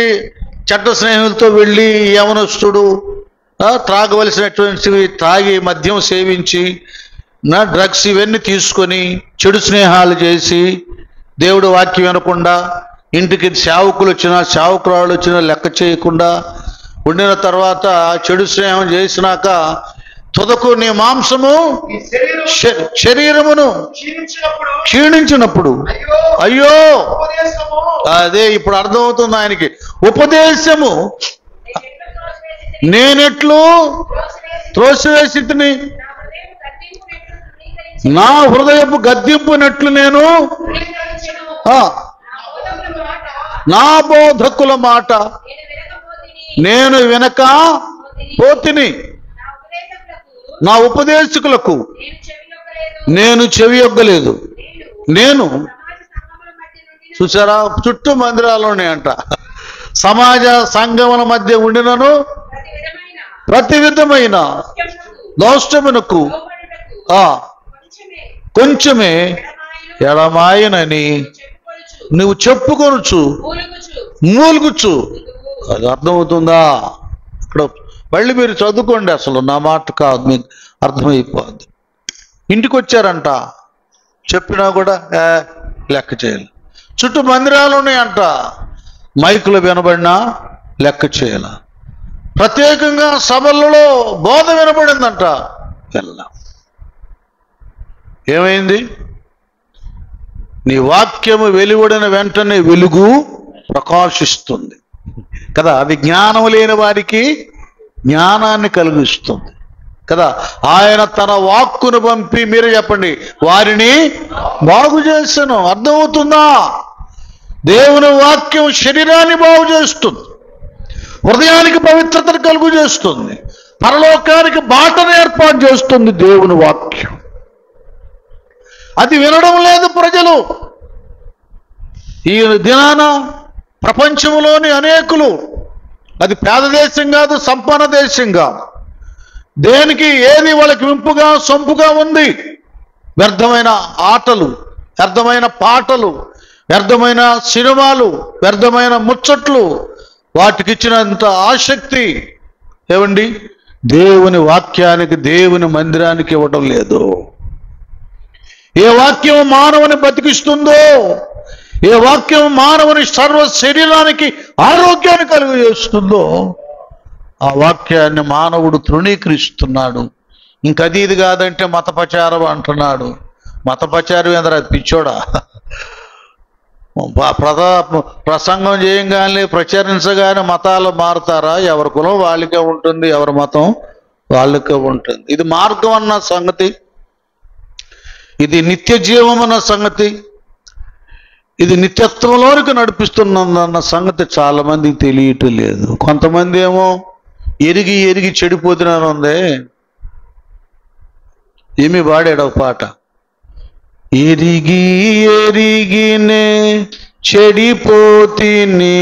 చట్ట స్నేహితులతో వెళ్ళి యవనస్తుడు త్రాగవలసినటువంటివి తాగి మద్యం సేవించి డ్రగ్స్ ఇవన్నీ తీసుకొని చెడు స్నేహాలు చేసి దేవుడు వాక్యం వినకుండా ఇంటికి సేవకులు వచ్చినా సేవకురాళ్ళు వచ్చినా లెక్క చేయకుండా ఉండిన తర్వాత చెడు స్నేహం చేసినాక తుదకు నీ మాంసము శరీరమును క్షీణించినప్పుడు అయ్యో. అదే ఇప్పుడు అర్థమవుతుంది ఆయనకి. ఉపదేశము నేనెట్లు త్రోసివేసితిని, నా హృదయపు గద్దింపునట్లు నేను నా బోధకుల మాట నేను వినక పోతిని, నా ఉపదేశకులకు నేను చెవియొగ్గలేదు. నేను చూసారా, చుట్టూ మందిరాలు ఉన్నాయంట. సమాజ సంఘముల మధ్య ఉండినను ప్రతి విధమైన దోష్టమునకు కొంచెమే ఎడమాయనని నువ్వు చెప్పుకొనుచు మూలుగుచు. అది అర్థమవుతుందా? ఇక్కడ మళ్ళీ మీరు చదువుకోండి, అసలు నా మాట కాదు, మీకు అర్థమైపోద్ది. ఇంటికి వచ్చారంట, చెప్పినా కూడా లెక్క చేయాలి. చుట్టూ మందిరాలు ఉన్నాయంట, మైకులు వినబడినా లెక్క చేయాల. ప్రత్యేకంగా సభలలో బోధ వినపడిందంట. వెళ్ళాం. ఏమైంది? నీ వాక్యము వెలువడిన వెంటనే వెలుగు ప్రకాశిస్తుంది కదా. అది జ్ఞానం లేని వారికి జ్ఞానాన్ని కలిగిస్తుంది కదా. ఆయన తన వాక్కును పంపి, మీరు చెప్పండి, వారిని బాగు చేశాను. అర్థమవుతుందా? దేవుని వాక్యం శరీరాన్ని బాగు చేస్తుంది, హృదయానికి పవిత్రతను కలుగు చేస్తుంది, పరలోకానికి బాటను ఏర్పాటు చేస్తుంది దేవుని వాక్యం. అది వినడం లేదు ప్రజలు. ఈ దినాన ప్రపంచంలోని అనేకులు, అది పేద దేశం కాదు, సంపన్న దేశం కాదు, దేనికి ఏది వాళ్ళకి వింపుగా సొంపుగా ఉంది. వ్యర్థమైన ఆటలు, వ్యర్థమైన పాటలు, వ్యర్థమైన సినిమాలు, వ్యర్థమైన ముచ్చట్లు, వాటికి ఇచ్చినంత ఆసక్తి ఏమండి దేవుని వాక్యానికి, దేవుని మందిరానికి ఇవ్వడం లేదు. ఏ వాక్యం మానవుని బతికిస్తుందో, ఏ వాక్యం మానవుని సర్వ శరీరానికి ఆరోగ్యాన్ని కలుగజేస్తుందో, ఆ వాక్యాన్ని మానవుడు తృణీకరిస్తున్నాడు. ఇంకది ఇది కాదంటే మతపచారం అంటున్నాడు. మతపచారం ఏంద్రా, పిచ్చోడా? ప్రసంగం చేయంగానే, ప్రచురించగానే మతాలు మారుతారా? ఎవరి కులం వాళ్ళకే ఉంటుంది, ఎవరి మతం వాళ్ళకే ఉంటుంది. ఇది మార్గం అన్న సంగతి, ఇది నిత్య జీవం అన్న సంగతి, ఇది నిత్యత్వంలోనికి నడిపిస్తున్నదన్న సంగతి చాలా మందికి తెలియటం లేదు. కొంతమంది ఏమో ఎరిగి ఎరిగి చెడిపోతున్నాను ఉంది. ఏమి పాడాడు పాట, ఎరిగి ఎరిగినే చెడిపోతిని,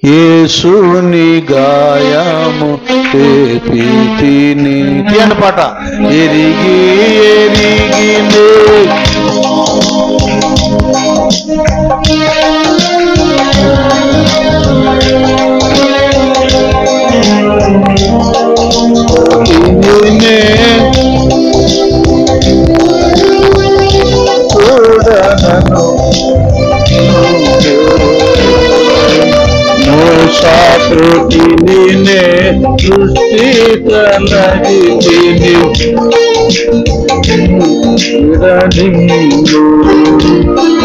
యేసుని గాయము చేపితిని అని పాట. ఎరిగి ఎరిగినే మోసపుటినే సృష్టి తలగితిని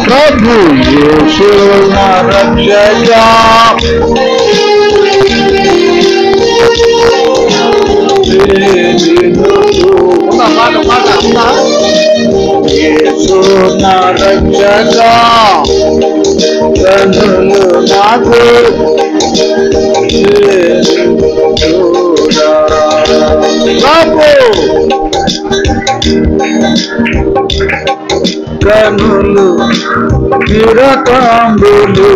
ప్రభు యేసు నా రక్షక, యేసు నా రక్షక, కన్నులు నాకు కనులు చిరకాంబులు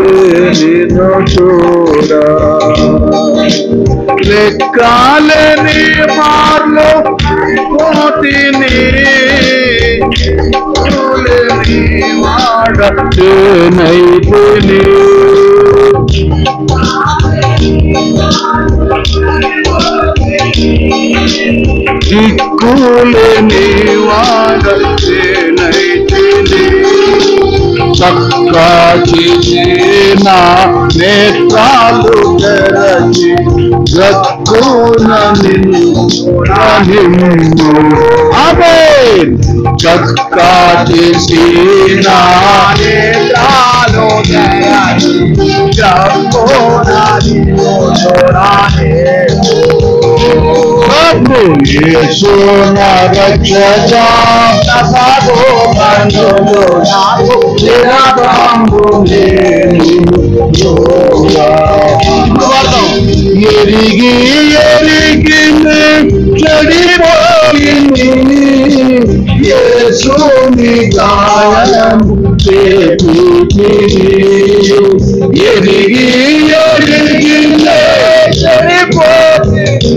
నిన్ను చూడ, లెక్కాలేని మార్లు పోతిని, వాడేనైతిని, దిక్కులేని వాడేనైతిని, చక్కా చేసిన నేత్రాలు తెరచి గక్కున నిన్ను రహిమ్ము. ఆమేన్. చక్కా చేసిన నేత్రాలు తెరచి గక్కున నిన్ను రహిమ్ము. ప్రభు యేసు నా రక్షక, కన్నులు నాకు చిరకాంబులు నిన్ను చూడ, ఎరిగి ఎరిగి చెడిపోతిని, యేసుని గాయము చేపితిని, ఎరిగి ఎరిగి చెడిపోతిని,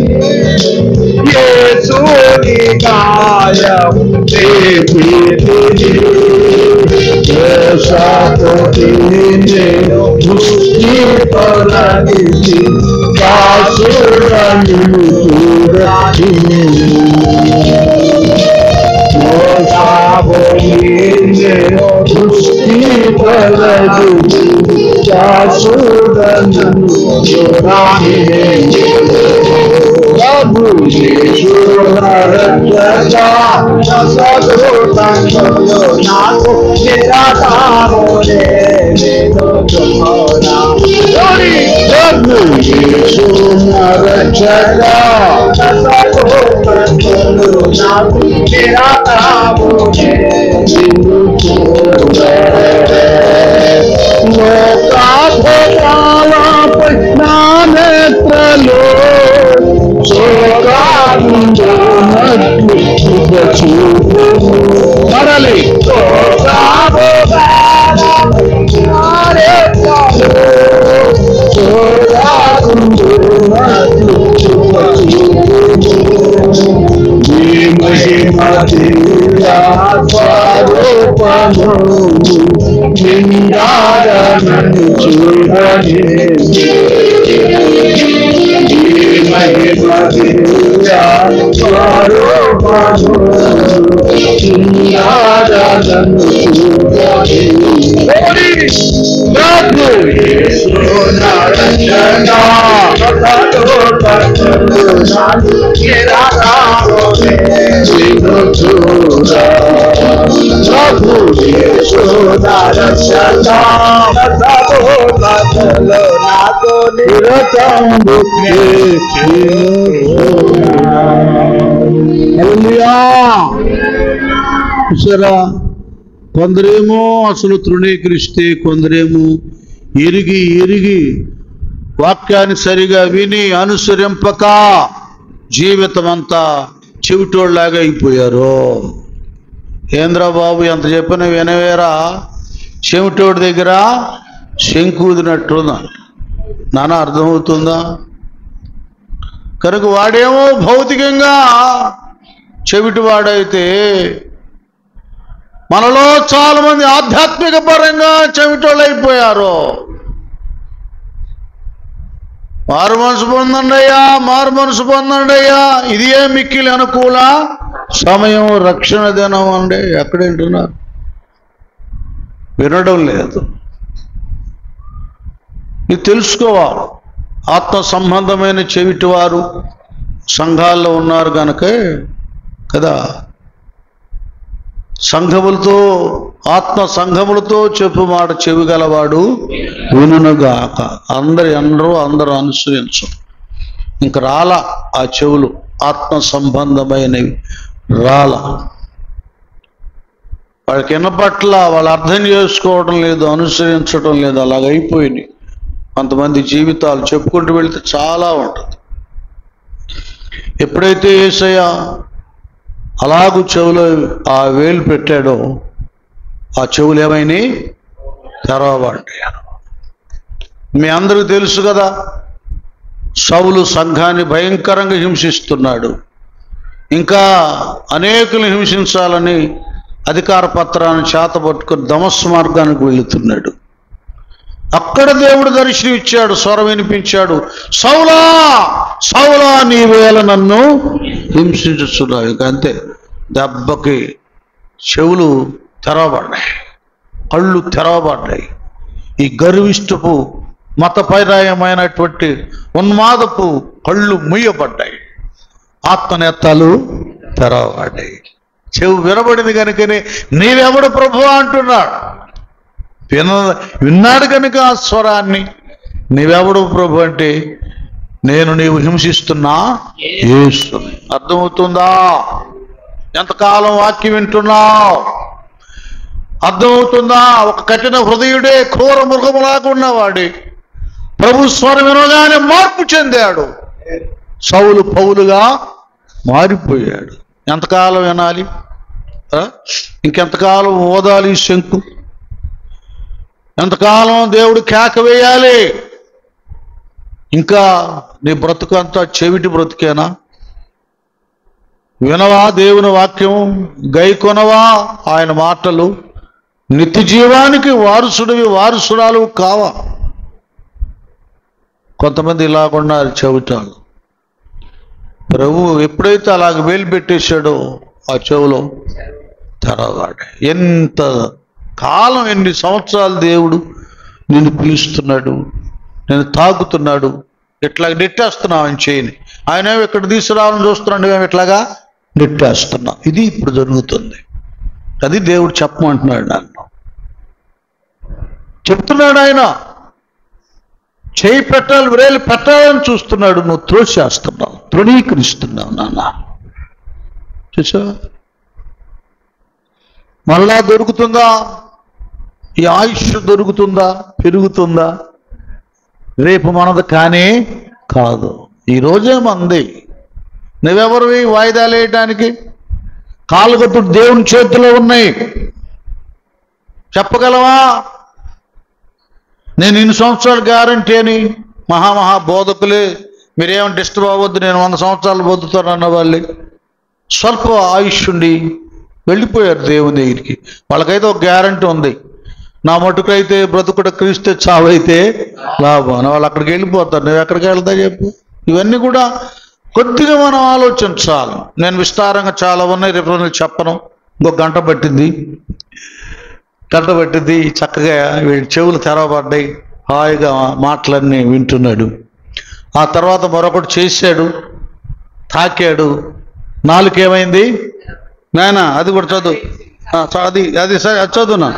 యేసుని గాయము చేపితిని, దోషపుటిని దృష్టి తొలగించి దాసుడని చూడని, దోషపుటిని దృష్టి తొలగించి శాశ్వతను చూడాలి ప్రభు యేసుల రక్షక సర్వోత్తముడు నాకు నిరాధారుడే నేను చుమోనా ప్రభు యేసుల రక్షక సర్వోత్తముడు నాకు నిరాధారుడే నేను చుమోనా లోకాభోగాలపై నా నేత్రలో మరలి స్వరూపము నిండారను చూడని నాతో నిరతంబు చూసారా, కొందరేమో అసలు తృణీకరిస్తే, కొందరేమో ఎరిగి వాక్యాన్ని సరిగా విని అనుసరింపక జీవితం అంతా చెవిటోళ్ళలాగా అయిపోయారు. ఏంద్రా బాబు ఎంత చెప్పిన వినవేరా, చెవిటోడి దగ్గర శంకుదినట్టుందా నాన్న, అర్థమవుతుందా? కనుక వాడేమో భౌతికంగా చెవిటివాడైతే మనలో చాలా మంది ఆధ్యాత్మిక పరంగా చెవిటోళ్ళు అయిపోయారు. మారు మనసు పొందండి అయ్యా, ఇది ఏ మిక్కిలి అనుకూల సమయం, రక్షణ దినం అండి. ఎక్కడ వింటున్నారు? వినడం లేదు. ఇది తెలుసుకోవాలి. ఆత్మ సంబంధమైన చెవిటి వారు సంఘాల్లో ఉన్నారు కనుకే కదా, సంఘములతో, ఆత్మ సంఘములతో చెప్పు మాట చెవి గలవాడు వినుగాక. అందరూ అనుసరించు. ఇంక రాల ఆ చెవులు, ఆత్మ సంబంధమైనవి రాల. వాళ్ళకి వినపట్ల, వాళ్ళు అర్థం చేసుకోవడం లేదు, అనుసరించడం లేదు. అలాగైపోయినాయి కొంతమంది జీవితాలు. చెప్పుకుంటూ వెళితే చాలా ఉంటుంది. ఎప్పుడైతే యేసయ్య అలాగూ చెవులో ఆ వేలు పెట్టాడో ఆ చెవులు ఏమైనాయి? తెరవబడ్డాయి. మీ అందరికీ తెలుసు కదా, సౌలు సంఘాన్ని భయంకరంగా హింసిస్తున్నాడు. ఇంకా అనేకులు హింసించాలని అధికార పత్రాన్ని చేతపట్టుకుని దమస్కు మార్గానికి వెళుతున్నాడు. అక్కడ దేవుడు దర్శనం ఇచ్చాడు, స్వరం వినిపించాడు, సౌలా సౌలా నీవేళ నన్ను హింసించుచున్నావు. ఇంక అంతే, దెబ్బకి చెవులు తెరవబడ్డాయి, కళ్ళు తెరవబడ్డాయి. ఈ గర్విష్టపు మతపైరాయమైనటువంటి ఉన్మాదపు కళ్ళు ముయ్యబడ్డాయి, ఆత్మనేత్రాలు తెరవబడ్డాయి. చెవు వినబడింది కనుకనే నీవెవడు ప్రభువా అంటున్నాడు. విన్నాడు కనుక ఆ స్వరాన్ని, నీవెవడు ప్రభు అంటే నీవు హింసిస్తున్నా యేసుని. అర్థమవుతుందా? ఎంతకాలం వాక్యం వింటున్నావు? అర్థమవుతుందా? ఒక కఠిన హృదయుడే, క్రూర మృగములాగా ఉన్నవాడే ప్రభు స్వరం వినగానే మార్పు చెందాడు. సౌలు పౌలుగా మారిపోయాడు. ఎంతకాలం వినాలి? ఇంకెంతకాలం ఓదాలి శంకు? ఎంతకాలం దేవుడు కేక వేయాలి? ఇంకా నీ బ్రతుకు అంతా చెవిటి బ్రతుకేనా? వినవా దేవుని వాక్యం? గైకొనవా ఆయన మాటలు? నిత్య జీవానికి వారసురాలు కావా? కొంతమంది ఇలాగున్నారు చెవిటాలు. ప్రభు ఎప్పుడైతే అలాగ వేలు పెట్టేశాడో ఆ చెవులో తెరవాడు. ఎంత కాలం, ఎన్ని సంవత్సరాలు దేవుడు నిన్ను పిలుస్తున్నాడు, నేను తాకుతున్నాడు, ఇట్లా నెట్టేస్తున్నావు ఆయన చేయని. ఆయన ఇక్కడ తీసుకురావాలని చూస్తున్నాడు, మేము ఇట్లాగా నెట్టేస్తున్నాం. ఇది ఇప్పుడు జరుగుతుంది. అది దేవుడు చెప్పమంటున్నాడు. నన్ను చెప్తున్నాడు, ఆయన చేయి పెట్టాలి, వేలు పెట్టాలని చూస్తున్నాడు. నువ్వు త్రోసేస్తున్నావు, తృణీకరిస్తున్నావు. నాన్న చూసా, మళ్ళా దొరుకుతుందా? ఈ ఆయుష్ దొరుకుతుందా? పెరుగుతుందా? రేపు మనది కానీ కాదు. ఈరోజే మంది. నువ్వెవరివి వాయిదాలు వేయటానికి? కాలుగొట్టు దేవుని చేతిలో ఉన్నాయి. చెప్పగలవా? నేను ఇన్ని సంవత్సరాలు గ్యారంటీ అని మహామహా బోధకులే, మీరేమో డిస్టర్బ్ అవ్వద్దు, నేను 100 సంవత్సరాలు బతుకుతాను అన్న వాళ్ళు స్వల్ప ఆయుష్ ఉండి వెళ్ళిపోయారు దేవుని దగ్గరికి. వాళ్ళకైతే ఒక గ్యారంటీ ఉంది, నా మటుకైతే బ్రతుకుడ క్రీస్తే చావైతే లాభం అని. వాళ్ళు అక్కడికి వెళ్ళిపోతారు. నువ్వు ఎక్కడికి వెళ్తా చెప్పు? ఇవన్నీ కూడా కొద్దిగా మనం ఆలోచించాలి. నేను విస్తారంగా చాలా ఉన్నాయి, రేపు నేను చెప్పను. ఇంకొక గంట పట్టింది. చక్కగా వీడి చెవులు తెరవబడ్డాయి, హాయిగా మాటలన్నీ వింటున్నాడు. ఆ తర్వాత మరొకటి చేశాడు, తాకాడు. నాలుకేమైంది నాయనా? అది కూడా చదువు. అది సరే, అది చదువునా,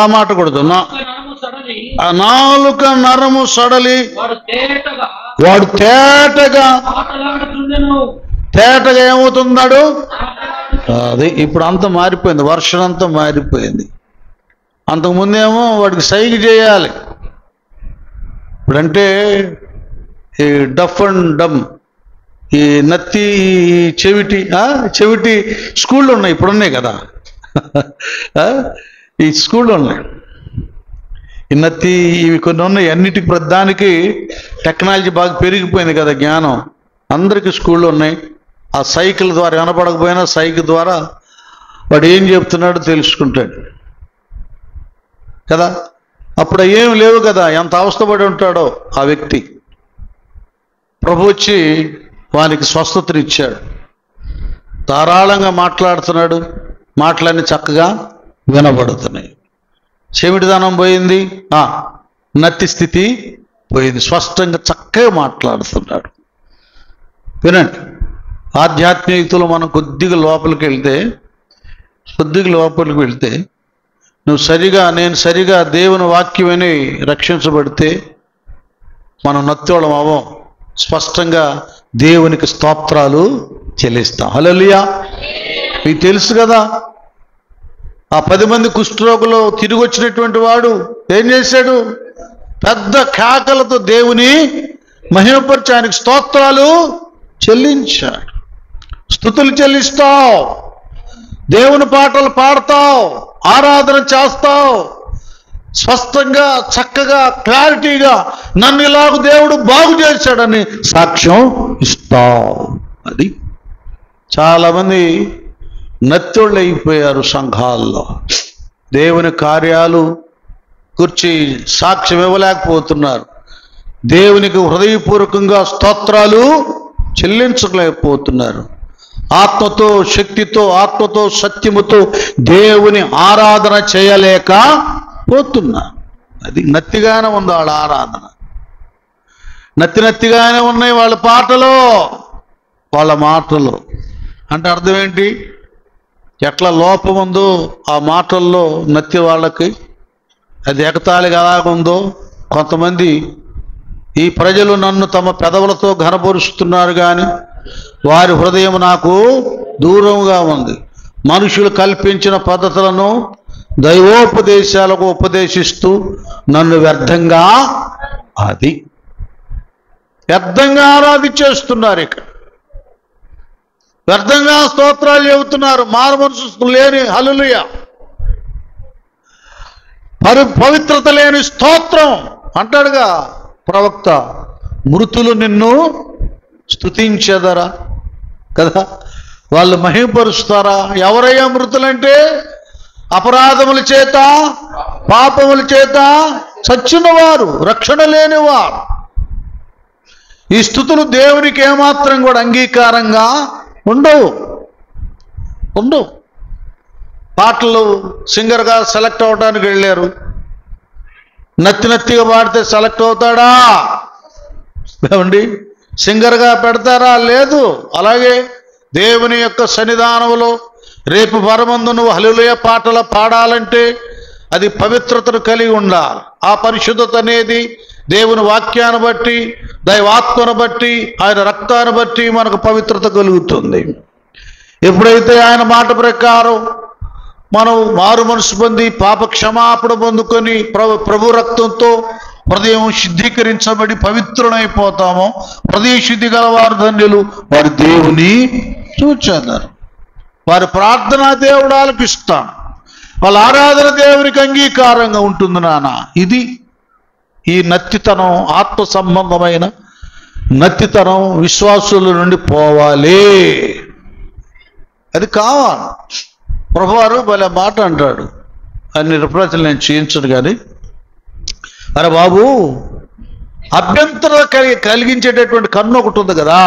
ఆ మాట కూడా చదువు. ఆ నాలుక నరము సడలి వాడు తేటగా ఏమవుతున్నాడు? అది ఇప్పుడు అంతా మారిపోయింది, వర్షం అంతా మారిపోయింది. అంతకుముందేమో వాడికి సైగ చేయాలి. ఇప్పుడంటే ఈ డఫ్ అండ్ డమ్, ఈ నత్తి, చెవిటి స్కూళ్ళు ఉన్నాయి, ఇప్పుడున్నాయి కదా. ఈ స్కూళ్ళు ఉన్నాయి, ఈ నత్తి, ఇవి కొన్ని ఉన్నాయి. అన్నిటికి ప్రధానికి టెక్నాలజీ బాగా పెరిగిపోయింది కదా, జ్ఞానం. అందరికీ స్కూళ్ళు ఉన్నాయి. ఆ సైకిల్ ద్వారా, వినపడకపోయినా సైకిల్ ద్వారా వాడు ఏం చెప్తున్నాడో తెలుసుకుంటాడు కదా. అప్పుడు ఏం లేవు కదా, ఎంత అవస్థపడి ఉంటాడో ఆ వ్యక్తి. ప్రభు వచ్చి వానికి స్వస్థతనిచ్చాడు. ధారాళంగా మాట్లాడుతున్నాడు, మాటలన్నీ చక్కగా వినబడుతున్నాయి. చెవిటిదనం పోయింది, నత్తి స్థితి పోయింది. స్పష్టంగా చక్కగా మాట్లాడుతున్నాడు. వినండి, ఆధ్యాత్మికతలో మనం కొద్దిగా లోపలికి వెళ్తే నేను సరిగా దేవుని వాక్యమని రక్షించబడితే మనం నత్తోళం అవ్వం. స్పష్టంగా దేవునికి స్తోత్రాలు చెల్లిస్తాం. హల్లెలూయా. మీకు తెలుసు కదా, ఆ 10 మంది కుష్ఠరోగులు తిరిగి వచ్చినటువంటి వాడు ఏం చేశాడు? పెద్ద కేకలతో దేవుని మహిమపరిచి ఆయనకు స్తోత్రాలు చెల్లించాడు. స్తుతులు చెల్లిస్తావు, దేవుని పాటలు పాడతావు, ఆరాధన చేస్తావు, స్పష్టంగా చక్కగా క్లారిటీగా నన్ను ఇలాగ దేవుడు బాగు చేశాడని సాక్ష్యం ఇస్తావు. అది చాలామంది నత్తోళ్ళు అయిపోయారు సంఘాల్లో. దేవుని కార్యాలు గురించి సాక్ష్యం ఇవ్వలేకపోతున్నారు. దేవునికి హృదయపూర్వకంగా స్తోత్రాలు చెల్లించలేకపోతున్నారు. ఆత్మతో, శక్తితో, ఆత్మతో, సత్యముతో దేవుని ఆరాధన చేయలేకపోతున్నారు. అది నత్తిగానే ఉంది వాళ్ళ ఆరాధన, నత్తిగానే ఉన్నాయి వాళ్ళ పాటలు, వాళ్ళ మాటలు. అంటే అర్థం ఏంటి? ఎట్లా లోపం ఉందో ఆ మాటల్లో నత్తి వాళ్ళకి, అది ఎగతాళిగా ఎలాగుందో. కొంతమంది ఈ ప్రజలు నన్ను తమ పెదవులతో ఘనపరుస్తున్నారు కానీ వారి హృదయం నాకు దూరంగా ఉంది. మనుషులు కల్పించిన పద్ధతులను దైవోపదేశాలకు ఉపదేశిస్తూ నన్ను వ్యర్థంగా ఆరాధించేస్తున్నారు. ఇక్కడ వ్యర్థంగా స్తోత్రాలు చెబుతున్నారు. మారు మనసు లేని హల్లెలూయా, పవిత్రత లేని స్తోత్రం అంటాడుగా ప్రవక్త. మృతులు నిన్ను స్తుతించెదరా కదా, వాళ్ళు మహిమపరుస్తారా? ఎవరయ్యా మృతులంటే? అపరాధముల చేత, పాపముల చేత చచ్చిన వారు, రక్షణ లేనివారు. ఈ స్తుతులు దేవునికి ఏమాత్రం కూడా అంగీకారంగా ఉండవు. పాటలు సింగర్గా సెలెక్ట్ అవడానికి వెళ్ళారు. నత్తిగా పాడితే సెలెక్ట్ అవుతాడా? ఏమండి, సింగర్గా పెడతారా? లేదు. అలాగే దేవుని యొక్క సన్నిధానంలో రేపు పరమందు నువ్వు హల్లెలూయా పాటలు పాడాలంటే అది పవిత్రతను కలిగి ఉండాలి. ఆ పరిశుద్ధత అనేది దేవుని వాక్యాన్ని బట్టి, దైవాత్మను బట్టి, ఆయన రక్తాన్ని బట్టి మనకు పవిత్రత కలుగుతుంది. ఎప్పుడైతే ఆయన మాట ప్రకారం మనం మారు మనసు పొంది పాప క్షమాపణ పొందుకొని ప్రభు రక్తంతో హృదయం శుద్ధీకరించబడి పవిత్రులైపోతామో, హృదయ శుద్ధి గలవారు ధన్యులు, వారి దేవుని చూచెదరు. వారి ప్రార్థన దేవుడు ఆలకిస్తాడు. వాళ్ళ ఆరాధన దేవునికి అంగీకారంగా ఉంటుంది. నాన్న, ఇది ఈ నత్తితనం, ఆత్మ సంబంధమైన నత్తితనం విశ్వాసుల నుండి పోవాలి. అది కావాలి. ప్రభువారు భలే మాట అంటాడు. అన్ని రిఫరెన్స్లు నేను చేయించను కానీ, అరే బాబు, అభ్యంతరం కలిగించేటటువంటి కన్ను ఒకటి ఉంది కదా,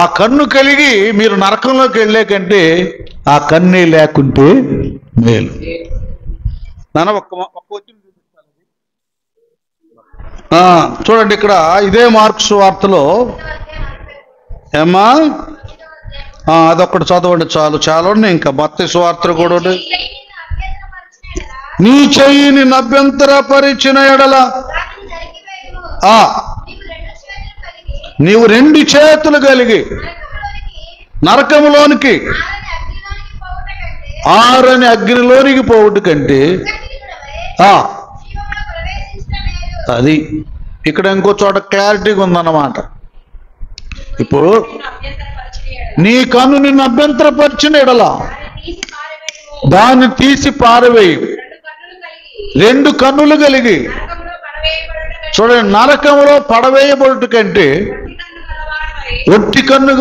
ఆ కన్ను కలిగి మీరు నరకంలోకి వెళ్ళే కంటే ఆ కన్నే లేకుంటే మేలు. నాన్న ఒక్క వచ్చిన చూడండి, ఇక్కడ ఇదే మార్క్స్ వార్తలో ఏమ్మా అదొక్కటి చదవండి చాలు. చాలా ఇంకా మత్తయి సువార్తలు కూడా నీ చెయ్యి నిన్ను అభ్యంతరపరిచిన ఎడల నీవు 2 చేతులు కలిగి నరకములోనికి ఆరని అగ్నిలోనికి పోవుట కంటే అది ఇక్కడ ఇంకో చోట క్లారిటీగా ఉందన్నమాట. ఇప్పుడు నీ కన్ను నిన్ను అభ్యంతరపరిచిన ఎడల దాన్ని తీసి పారవేయి. 2 కన్నులు కలిగి చూడండి, నరకంలో పడవేయబడుట కంటే ఒంటి కన్ను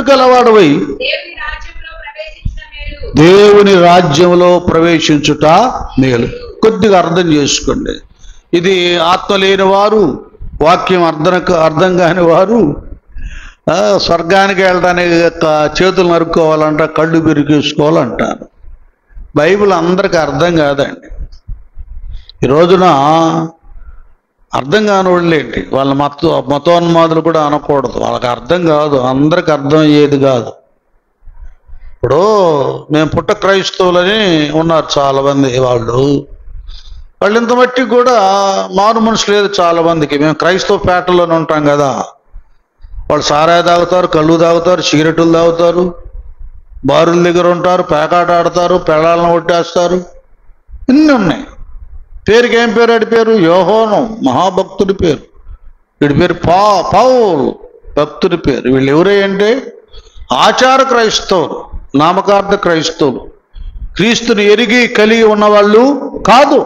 గలవాడవై దేవుని రాజ్యంలో ప్రవేశించుట మేలు. కొద్దిగా అర్థం చేసుకోండి. ఇది ఆత్మ లేని వారు, వాక్యం అర్థం కాని వారు స్వర్గానికి వెళ్ళడానికి చేతులు నరుక్కోవాలంట, కళ్ళు బిరికేసుకోవాలంటారు. బైబిల్ అందరికీ అర్థం కాదండి. ఈ రోజున అర్థం కాని వాళ్ళేంటి, వాళ్ళ మతోన్మాదులు కూడా అనకూడదు, వాళ్ళకి అర్థం కాదు, అందరికి అర్థం అయ్యేది కాదు. ఇప్పుడు మేము పుట్ట క్రైస్తవులని ఉన్నారు చాలామంది. వాళ్ళు ఇంత మట్టి కూడా మారు మనసు లేదు చాలామందికి. మేము క్రైస్తవ పేటలోనే ఉంటాం కదా, వాళ్ళు సారాయి తాగుతారు, కళ్ళు తాగుతారు, సిగరెట్లు తాగుతారు, బారుల దగ్గర ఉంటారు, పేకాట ఆడతారు, పెళ్ళాలను కొట్టేస్తారు, ఇన్ని ఉన్నాయి. పేరుకి ఏం పేరు? అడి పేరు యోహోను, మహాభక్తుడి పేరు. వీడి పేరు పౌలు, భక్తుడి పేరు. వీళ్ళు ఎవరంటే ఆచార క్రైస్తవులు, నామకార్థ క్రైస్తవులు, క్రీస్తుని ఎరిగి కలిగి ఉన్నవాళ్ళు కాదు,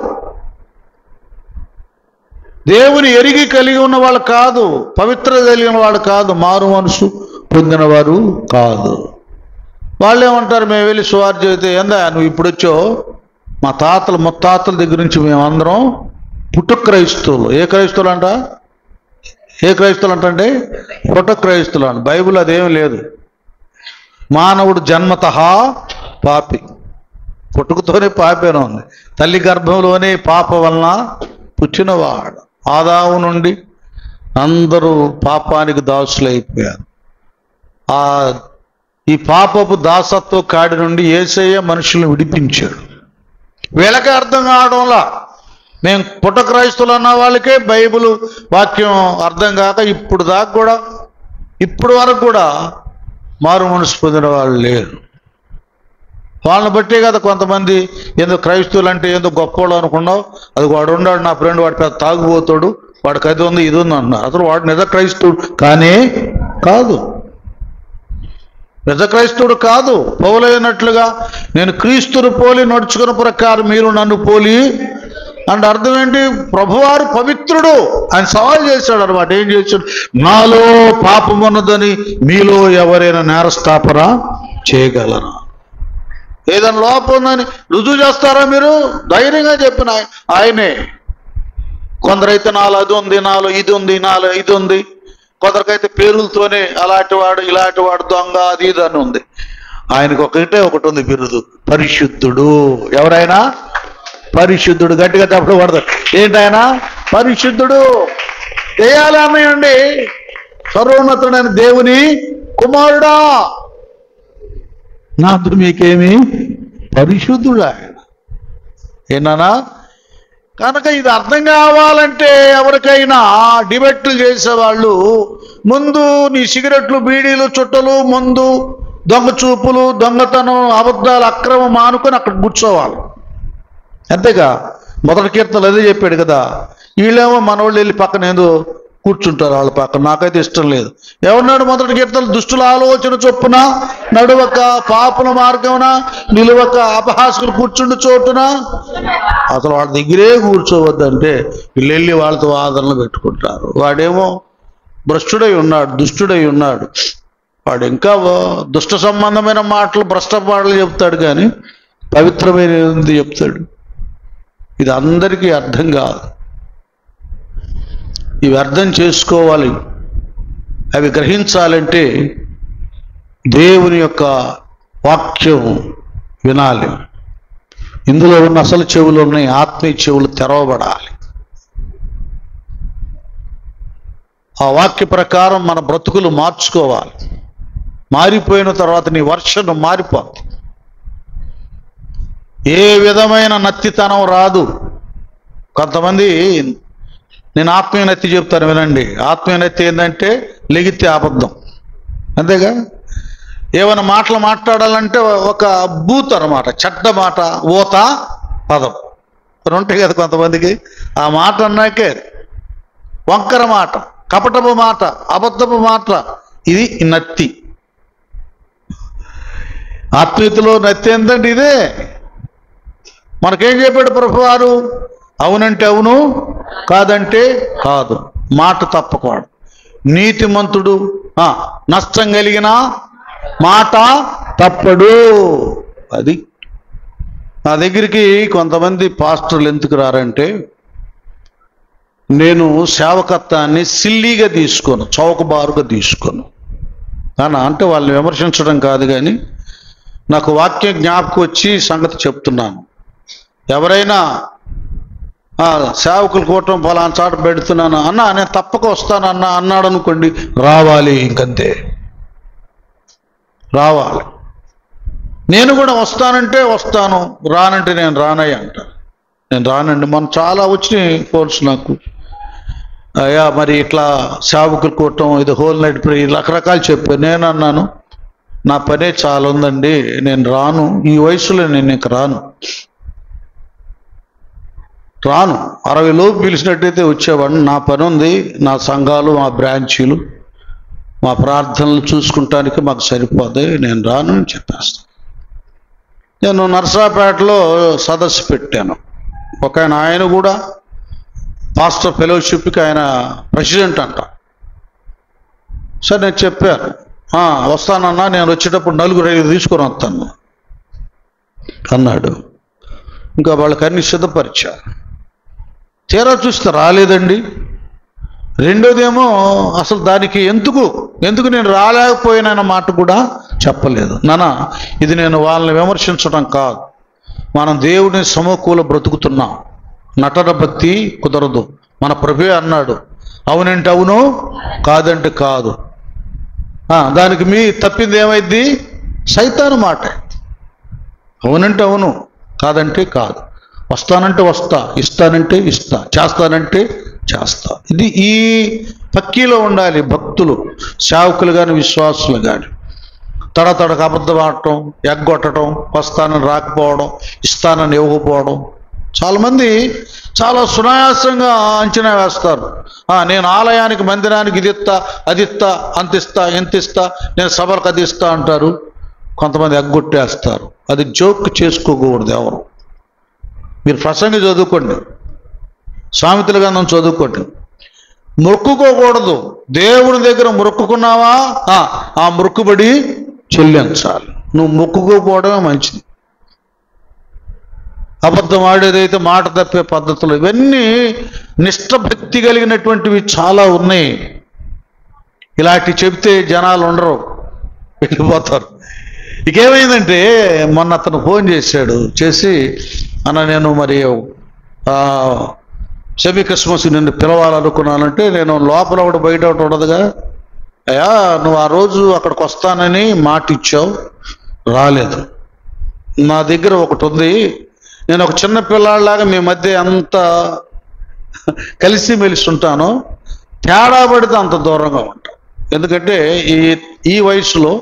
దేవుని ఎరిగి కలిగి ఉన్నవాళ్ళు కాదు, పవిత్రత కలిగిన వాళ్ళు కాదు, మారు మనసు పొందిన వారు కాదు. వాళ్ళు ఏమంటారు, మేము వెళ్ళి సువార్త చేస్తే ఏందా నువ్వు ఇప్పుడు వచ్చావు, మా తాతలు ముత్తాతల దగ్గర నుంచి మేమందరం పుట్ట క్రైస్తవులు. ఏ క్రైస్తవులు అంట? అంటే పుట్ట క్రైస్తవులు అంట. బైబిల్ అదేం లేదు. మానవుడు జన్మతః పాపి, పుట్టుకతోనే పాపేనా ఉంది. తల్లి గర్భంలోనే పాప వలన పుట్టినవాడు. ఆదాము నుండి అందరూ పాపానికి దాసులైపోయారు. ఈ పాపపు దాసత్వ కాడి నుండి యేసయ్య మనుషులను విడిపించాడు. వీళ్ళకే అర్థం కావడంలా. మేము పుట్ట క్రైస్తవులు అన్న వాళ్ళకే బైబిల్ వాక్యం అర్థం కాక ఇప్పుడు వరకు కూడా మారు మనసు పొందిన వాళ్ళు లేరు. వాళ్ళని బట్టే కదా కొంతమంది ఏదో క్రైస్తవులు అంటే ఏదో గొప్పవాడు అనుకున్నావు, అది వాడు ఉన్నాడు నా ఫ్రెండ్, వాడు పెద్ద తాగుబోతాడు, వాడికి అది ఉంది ఇది ఉంది అన్నారు. అసలు వాడు నిజ క్రైస్తవుడు కానీ కాదు, నిజ క్రైస్తవుడు కాదు. పౌలైనట్లుగా నేను క్రీస్తును పోలి నడుచుకున్న ప్రకారం మీరు నన్ను పోలి అంటే అర్థం ఏంటి? ప్రభువారు పవిత్రుడు ఆయన సవాల్ చేశాడు అనమాట. ఏం చేశాడు? నాలో పాపం ఉన్నదని మీలో ఎవరైనా నేరస్థాపన చేయగలరా? ఏదైనా లోపం ఉందని రుజువు చేస్తారా మీరు? ధైర్యంగా చెప్పిన ఆయనే. కొందరైతే నాలో అది ఉంది, నాలో ఇది ఉంది, నాలో ఇది ఉంది. కొందరికైతే పేరులతోనే అలాంటి వాడు ఇలాంటి వాడు దొంగ అది ఇది అని ఉంది. ఆయనకు ఒకటి ఉంది బిరుదు, పరిశుద్ధుడు. ఎవరైనా పరిశుద్ధుడు. గట్టిగా తప్పుడు పడతాడు. ఏంటాయన? పరిశుద్ధుడు. చేయాలన్నాయండి. సర్వోన్నతుడైన దేవుని కుమారుడా. నాతో మీకేమి? పరిశుద్ధుడు ఆయన. ఏనా? కనుక ఇది అర్థం కావాలంటే ఎవరికైనా డిబేట్లు చేసేవాళ్ళు ముందు నీ సిగరెట్లు, బీడీలు, చుట్టలు, ముందు దొంగ చూపులు, దొంగతనం, అబద్ధాలు, అక్రమం మానుకొని అక్కడ కూర్చోవాలి. అంతేగా మొదటి కీర్తనలు అదే చెప్పాడు కదా. వీళ్ళేమో మనోళ్ళు వెళ్ళి పక్కన ఏదో కూర్చుంటారు వాళ్ళ పక్కన. నాకైతే ఇష్టం లేదు. ఎవరినాడు మొదటి కీర్తనలు? దుష్టుల ఆలోచన చొప్పున నడువక, పాపుల మార్గమున నిలువక, అపహాసుకులు కూర్చుండు చోటున. అసలు వాళ్ళ దగ్గరే కూర్చోవద్దంటే వీళ్ళు వెళ్ళి వాళ్ళతో వాదనలు పెట్టుకుంటారు. వాడేమో భ్రష్టుడై ఉన్నాడు, దుష్టుడై ఉన్నాడు. వాడు ఇంకా దుష్ట సంబంధమైన మాటలు, భ్రష్ట మాటలు చెప్తాడు, కానీ పవిత్రమైన చెప్తాడు. ఇది అందరికీ అర్థం కాదు. ఇవి అర్థం చేసుకోవాలి. అవి గ్రహించాలంటే దేవుని యొక్క వాక్యం వినాలి. ఇందులో ఉన్న అసలు చెవులు ఉన్నాయి, ఆత్మీయ చెవులు తెరవబడాలి. ఆ వాక్య ప్రకారం మన బ్రతుకులు మార్చుకోవాలి. మారిపోయిన తర్వాత నీ వర్షను మారిపోతుంది. ఏ విధమైన నత్తితనం రాదు. కొంతమంది నేను ఆత్మీయ నత్తి చెప్తాను వినండి. ఆత్మీయ నత్తి ఏంటంటే లెగితే అబద్ధం. అంతేగా? ఏమైనా మాటలు మాట్లాడాలంటే ఒక బూత్ అన్నమాట, చెడ్డ మాట, ఓత పదం ఉంటాయి కదా కొంతమందికి. ఆ మాట అన్నాకే వంకర మాట, కపటపు మాట, అబద్ధపు మాట. ఇది నత్తి. ఆత్మీయతలో నత్తి ఏంటంటే ఇదే. మనకేం చెప్పాడు ప్రభువారు? అవునంటే అవును, కాదంటే కాదు. మాట తప్పకూడదు. నీతిమంతుడు నష్టం కలిగిన మాట తప్పడు. అది నా దగ్గరికి కొంతమంది పాస్టర్లు ఎందుకు రారంటే, నేను సేవకత్వాన్ని సిల్లీగా తీసుకోను, చౌకబారుగా తీసుకోను. అంటే వాళ్ళని విమర్శించడం కాదు, కానీ నాకు వాక్యం జ్ఞాపకం వచ్చి సంగతి చెప్తున్నాను. ఎవరైనా సేవకులు కూటం ఫలానా చాట పెడుతున్నాను అన్నా, నేను తప్పక వస్తానన్నా అన్నాడు అనుకోండి, రావాలి. ఇంకంతే, రావాలి. నేను కూడా వస్తానంటే వస్తాను, రానంటే నేను రానయ్య అంటాను. నేను రానండి. మనం చాలా వచ్చినాయి ఫోన్స్ నాకు. అయ్యా మరి ఇట్లా సేవకులు కూటం, ఇది హోల్ నైట్ ప్రే, రకరకాలు చెప్పాను. నేను అన్నాను, నా పనే చాలా ఉందండి, నేను రాను. ఈ వయసులో నేను ఇంక రాను. 60 లోపు పిలిచినట్టయితే వచ్చేవాడిని. నా పని ఉంది, నా సంఘాలు, మా బ్రాంచీలు, మా ప్రార్థనలు చూసుకుంటానికి మాకు సరిపోదు, నేను రాను అని చెప్పేస్తాను. నేను నర్సాపేటలో సదస్సు పెట్టాను. ఒక ఆయన కూడా పాస్టర్ ఫెలోషిప్కి ఆయన ప్రెసిడెంట్ అంట. సరే నేను చెప్పాను, వస్తానన్నా, నేను వచ్చేటప్పుడు 4 తీసుకొని వస్తాను అన్నాడు. ఇంకా వాళ్ళకి అన్ని సిద్ధపరిచారు. తీరా చూస్తే రాలేదండి. రెండోదేమో అసలు దానికి ఎందుకు నేను రాలేకపోయిన మాట కూడా చెప్పలేదు. ఇది నేను వాళ్ళని విమర్శించడం కాదు. మనం దేవుడిని సమకూల బ్రతుకుతున్నాం. నటన భక్తి కుదరదు. మన ప్రభువే అన్నాడు, అవునంటే అవును, కాదంటే కాదు. దానికి మీ తప్పింది ఏమైంది? సైతాను మాట. అవునంటే అవును, కాదంటే కాదు. వస్తానంటే వస్తా, ఇస్తానంటే ఇస్తా, చేస్తానంటే చేస్తా. ఇది ఈ పక్కీలో ఉండాలి భక్తులు, సేవకులు కానీ విశ్వాసులు కానీ. తడతడకు అబద్ధం ఆడటం, ఎగ్గొట్టడం, వస్తానని రాకపోవడం, ఇస్తానని ఇవ్వకపోవడం. చాలామంది చాలా సునాయాసంగా అంచనా వేస్తారు. నేను ఆలయానికి, మందిరానికి ఇది ఇస్తా, అది ఇస్తా, అంతిస్తా, ఎంత ఇస్తా, నేను సభలకు అది ఇస్తా అంటారు. కొంతమంది ఎగ్గొట్టేస్తారు. అది జోక్ చేసుకోకూడదు ఎవరు. మీరు ప్రసంగి చదువుకోండి, సామెతల గ్రంథం చదువుకోండి. మొక్కుకోకూడదు. దేవుని దగ్గర మొక్కుకున్నావా, ఆ మొక్కుబడి చెల్లించాలి. నువ్వు మొక్కుకోకపోవడమే మంచిది. అబద్ధం ఆడేదైతే మాట తప్పే పద్ధతులు, ఇవన్నీ నిష్ఠభక్తి కలిగినటువంటివి చాలా ఉన్నాయి. ఇలాంటి చెబితే జనాలు ఉండరు, వెళ్ళిపోతారు. ఇకేమైందంటే మొన్న అతను ఫోన్ చేశాడు. చేసి అన్న నేను మరి సెమీ క్రిస్మస్ నిన్ను పిలవాలనుకున్నానంటే, నేను లోపల ఒకటి బయట ఒకటి ఉండదుగా. అయ్యా నువ్వు ఆ రోజు అక్కడికి వస్తానని మాట ఇచ్చావు, రాలేదు. నా దగ్గర ఒకటి ఉంది, నేను ఒక చిన్న పిల్లాడిలాగా మీ మధ్య ఎంత కలిసిమెలిసి ఉంటాను, తేడా పడితే అంత దూరంగా ఉంటాను. ఎందుకంటే ఈ వయసులో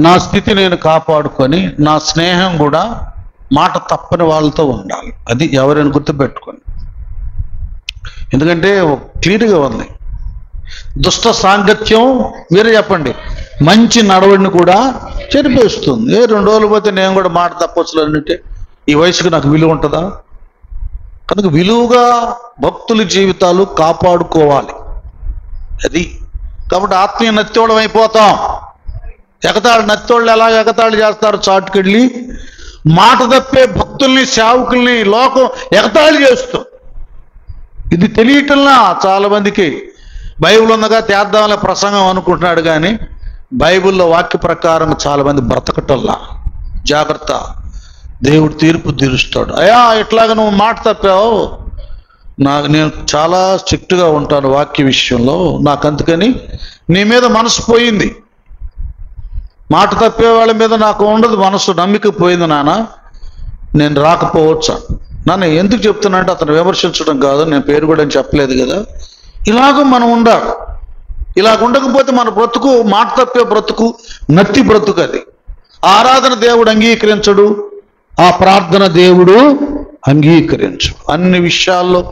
నా స్థితి నేను కాపాడుకొని నా స్నేహం కూడా మాట తప్పని వాళ్ళతో ఉండాలి. అది ఎవరైనా గుర్తుపెట్టుకొని. ఎందుకంటే క్లియర్గా ఉంది, దుష్ట సాంగత్యం మీరే చెప్పండి మంచి నడవడిని కూడా చెరిపేస్తుంది. 2 రోజులు పోతే నేను కూడా మాట తప్పొచ్చులు అంటే ఈ వయసుకు నాకు విలువ ఉంటుందా? కనుక విలువగా భక్తుల జీవితాలు కాపాడుకోవాలి. అది కాబట్టి ఆత్మీయ నత్తోళం అయిపోతాం. నత్తోళ్ళు ఎలా ఎగతాళి చేస్తారు? చాటుకెళ్ళి మాట తప్పే భక్తుల్ని సేవకుల్ని లోకం ఎగతాళి చేస్తూ, ఇది తెలియటంలా చాలా మందికి. బైబిల్ ఉందగా తేద్దాంలే ప్రసంగం అనుకుంటున్నాడు, కానీ బైబిల్లో వాక్య ప్రకారం చాలా మంది బ్రతకటల్లా. జాగ్రత్త, దేవుడు తీర్పు తీరుస్తాడు. అయ్యా ఇట్లాగా నువ్వు మాట తప్పావు, నేను చాలా స్ట్రిక్ట్గా ఉంటాను వాక్య విషయంలో, నాకు అందుకని నీ మీద మనసు పోయింది. మాట తప్పే వాళ్ళ మీద నాకు ఉండదు మనసు, నమ్మిక పోయింది నాన్న, నేను రాకపోవచ్చా. నాన్న ఎందుకు చెప్తున్నా అంటే అతను విమర్శించడం కాదు, నేను పేరు కూడా చెప్పలేదు కదా. ఇలాగ మనం ఉండాలి. ఇలాగ ఉండకపోతే మన బ్రతుకు మాట తప్పే బ్రతుకు, నత్తి బ్రతుకు. అది ఆరాధన దేవుడు అంగీకరించడు, ఆ ప్రార్థన దేవుడు అంగీకరించడు. అన్ని విషయాల్లో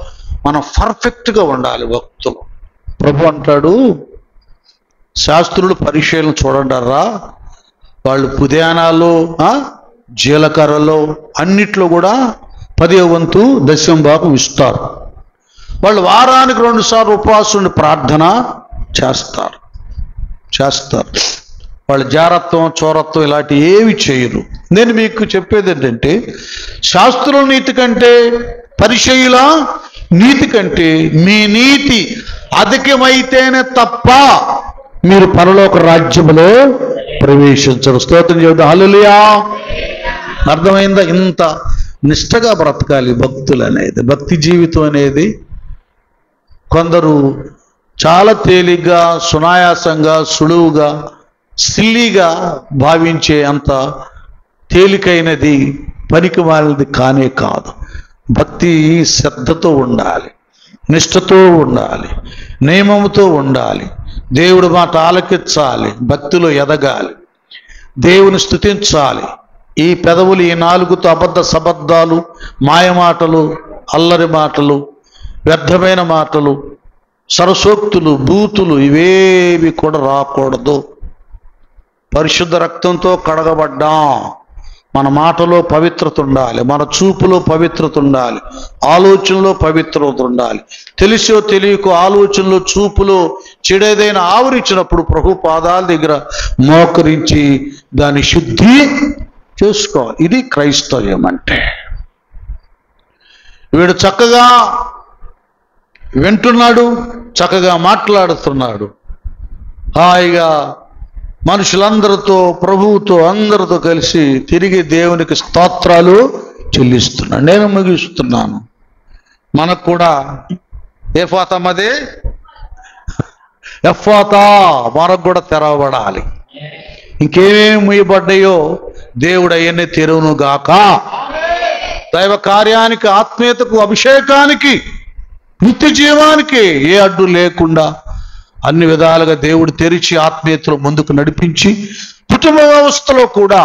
మనం పర్ఫెక్ట్గా ఉండాలి భక్తులు. ప్రభు అంటాడు, శాస్త్రులు పరిచయం చూడండారా, వాళ్ళు పుదయానాలు జీలకర్రలో అన్నిట్లో కూడా 10వ వంతు 10వ భాగం ఇస్తారు. వాళ్ళు వారానికి 2 సార్లు ఉపవాసం ప్రార్థన చేస్తారు. వాళ్ళు జారత్వం చోరత్వం ఇలాంటి ఏవి చేయరు. నేను మీకు చెప్పేది ఏంటంటే, శాస్త్రుల నీతి కంటే పరిచయుల నీతి కంటే మీ నీతి అధికమైతేనే తప్ప మీరు పరలోక రాజ్యములో ప్రవేశించరు. స్తోత్రం చెబుతా హల్లెలూయా. అర్థమైందా? ఇంత నిష్టగా బ్రతకాలి భక్తులు అనేది. భక్తి జీవితం అనేది కొందరు చాలా తేలిగ్గా, సునాయాసంగా, సులువుగా, సిల్లీగా భావించే అంత తేలికైనది, పనికిమాలినది కానే కాదు. భక్తి శ్రద్ధతో ఉండాలి, నిష్ఠతో ఉండాలి, నియమముతో ఉండాలి, దేవుడి మాట ఆలకించాలి, భక్తిలో ఎదగాలి, దేవుని స్తుతించాలి. ఈ పెదవులు, ఈ 4తో అబద్ధ సబద్ధాలు, మాయమాటలు, అల్లరి మాటలు, వ్యర్థమైన మాటలు, సరసోక్తులు, బూతులు ఇవేవి కూడా రాకూడదు. పరిశుద్ధ రక్తంతో కడగబడ్డాం. మన మాటలో పవిత్రత ఉండాలి, మన చూపులో పవిత్రత ఉండాలి, ఆలోచనలో పవిత్రత ఉండాలి. తెలిసో తెలియకో ఆలోచనలో చూపులో చెడేదైనా ఆవరించినప్పుడు ప్రభు పాదాల దగ్గర మోకరించి దాన్ని శుద్ధి చేసుకోవాలి. ఇది క్రైస్తవ్యం అంటే. వీడు చక్కగా వింటున్నాడు, చక్కగా మాట్లాడుతున్నాడు, హాయిగా మనుషులందరితో, ప్రభువుతో, అందరితో కలిసి తిరిగి దేవునికి స్తోత్రాలు చెల్లిస్తున్నాడు. నేను ముగిస్తున్నాను. మనకు కూడా ఎఫాతామదే ఎఫాతా, మనకు కూడా తెరవబడాలి. ఇంకేమేమి ముయ్యబడ్డాయో దేవుడు అవన్నీ తెరువును గాక. దైవ కార్యానికి, ఆత్మీయతకు, అభిషేకానికి, నిత్య జీవానికి ఏ అడ్డు లేకుండా అన్ని విధాలుగా దేవుడు తెరిచి ఆత్మీయతలో ముందుకు నడిపించి, కుటుంబ వ్యవస్థలో కూడా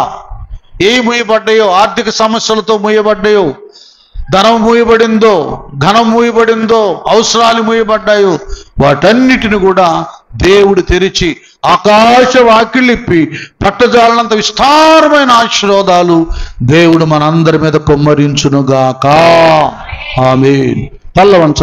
ఏ మూయబడ్డాయో, ఆర్థిక సమస్యలతో మూయబడ్డాయో, ధనం మూయబడిందో, ఘనం మూయబడిందో, అవసరాలు మూయబడ్డాయో, వాటన్నిటిని కూడా దేవుడు తెరిచి ఆకాశ వాకిలిప్పి పట్టజాలనంత విస్తారమైన ఆశీర్వాదాలు దేవుడు మనందరి మీద కుమ్మరించునుగాక. ఆమేన్. పల్లవంచ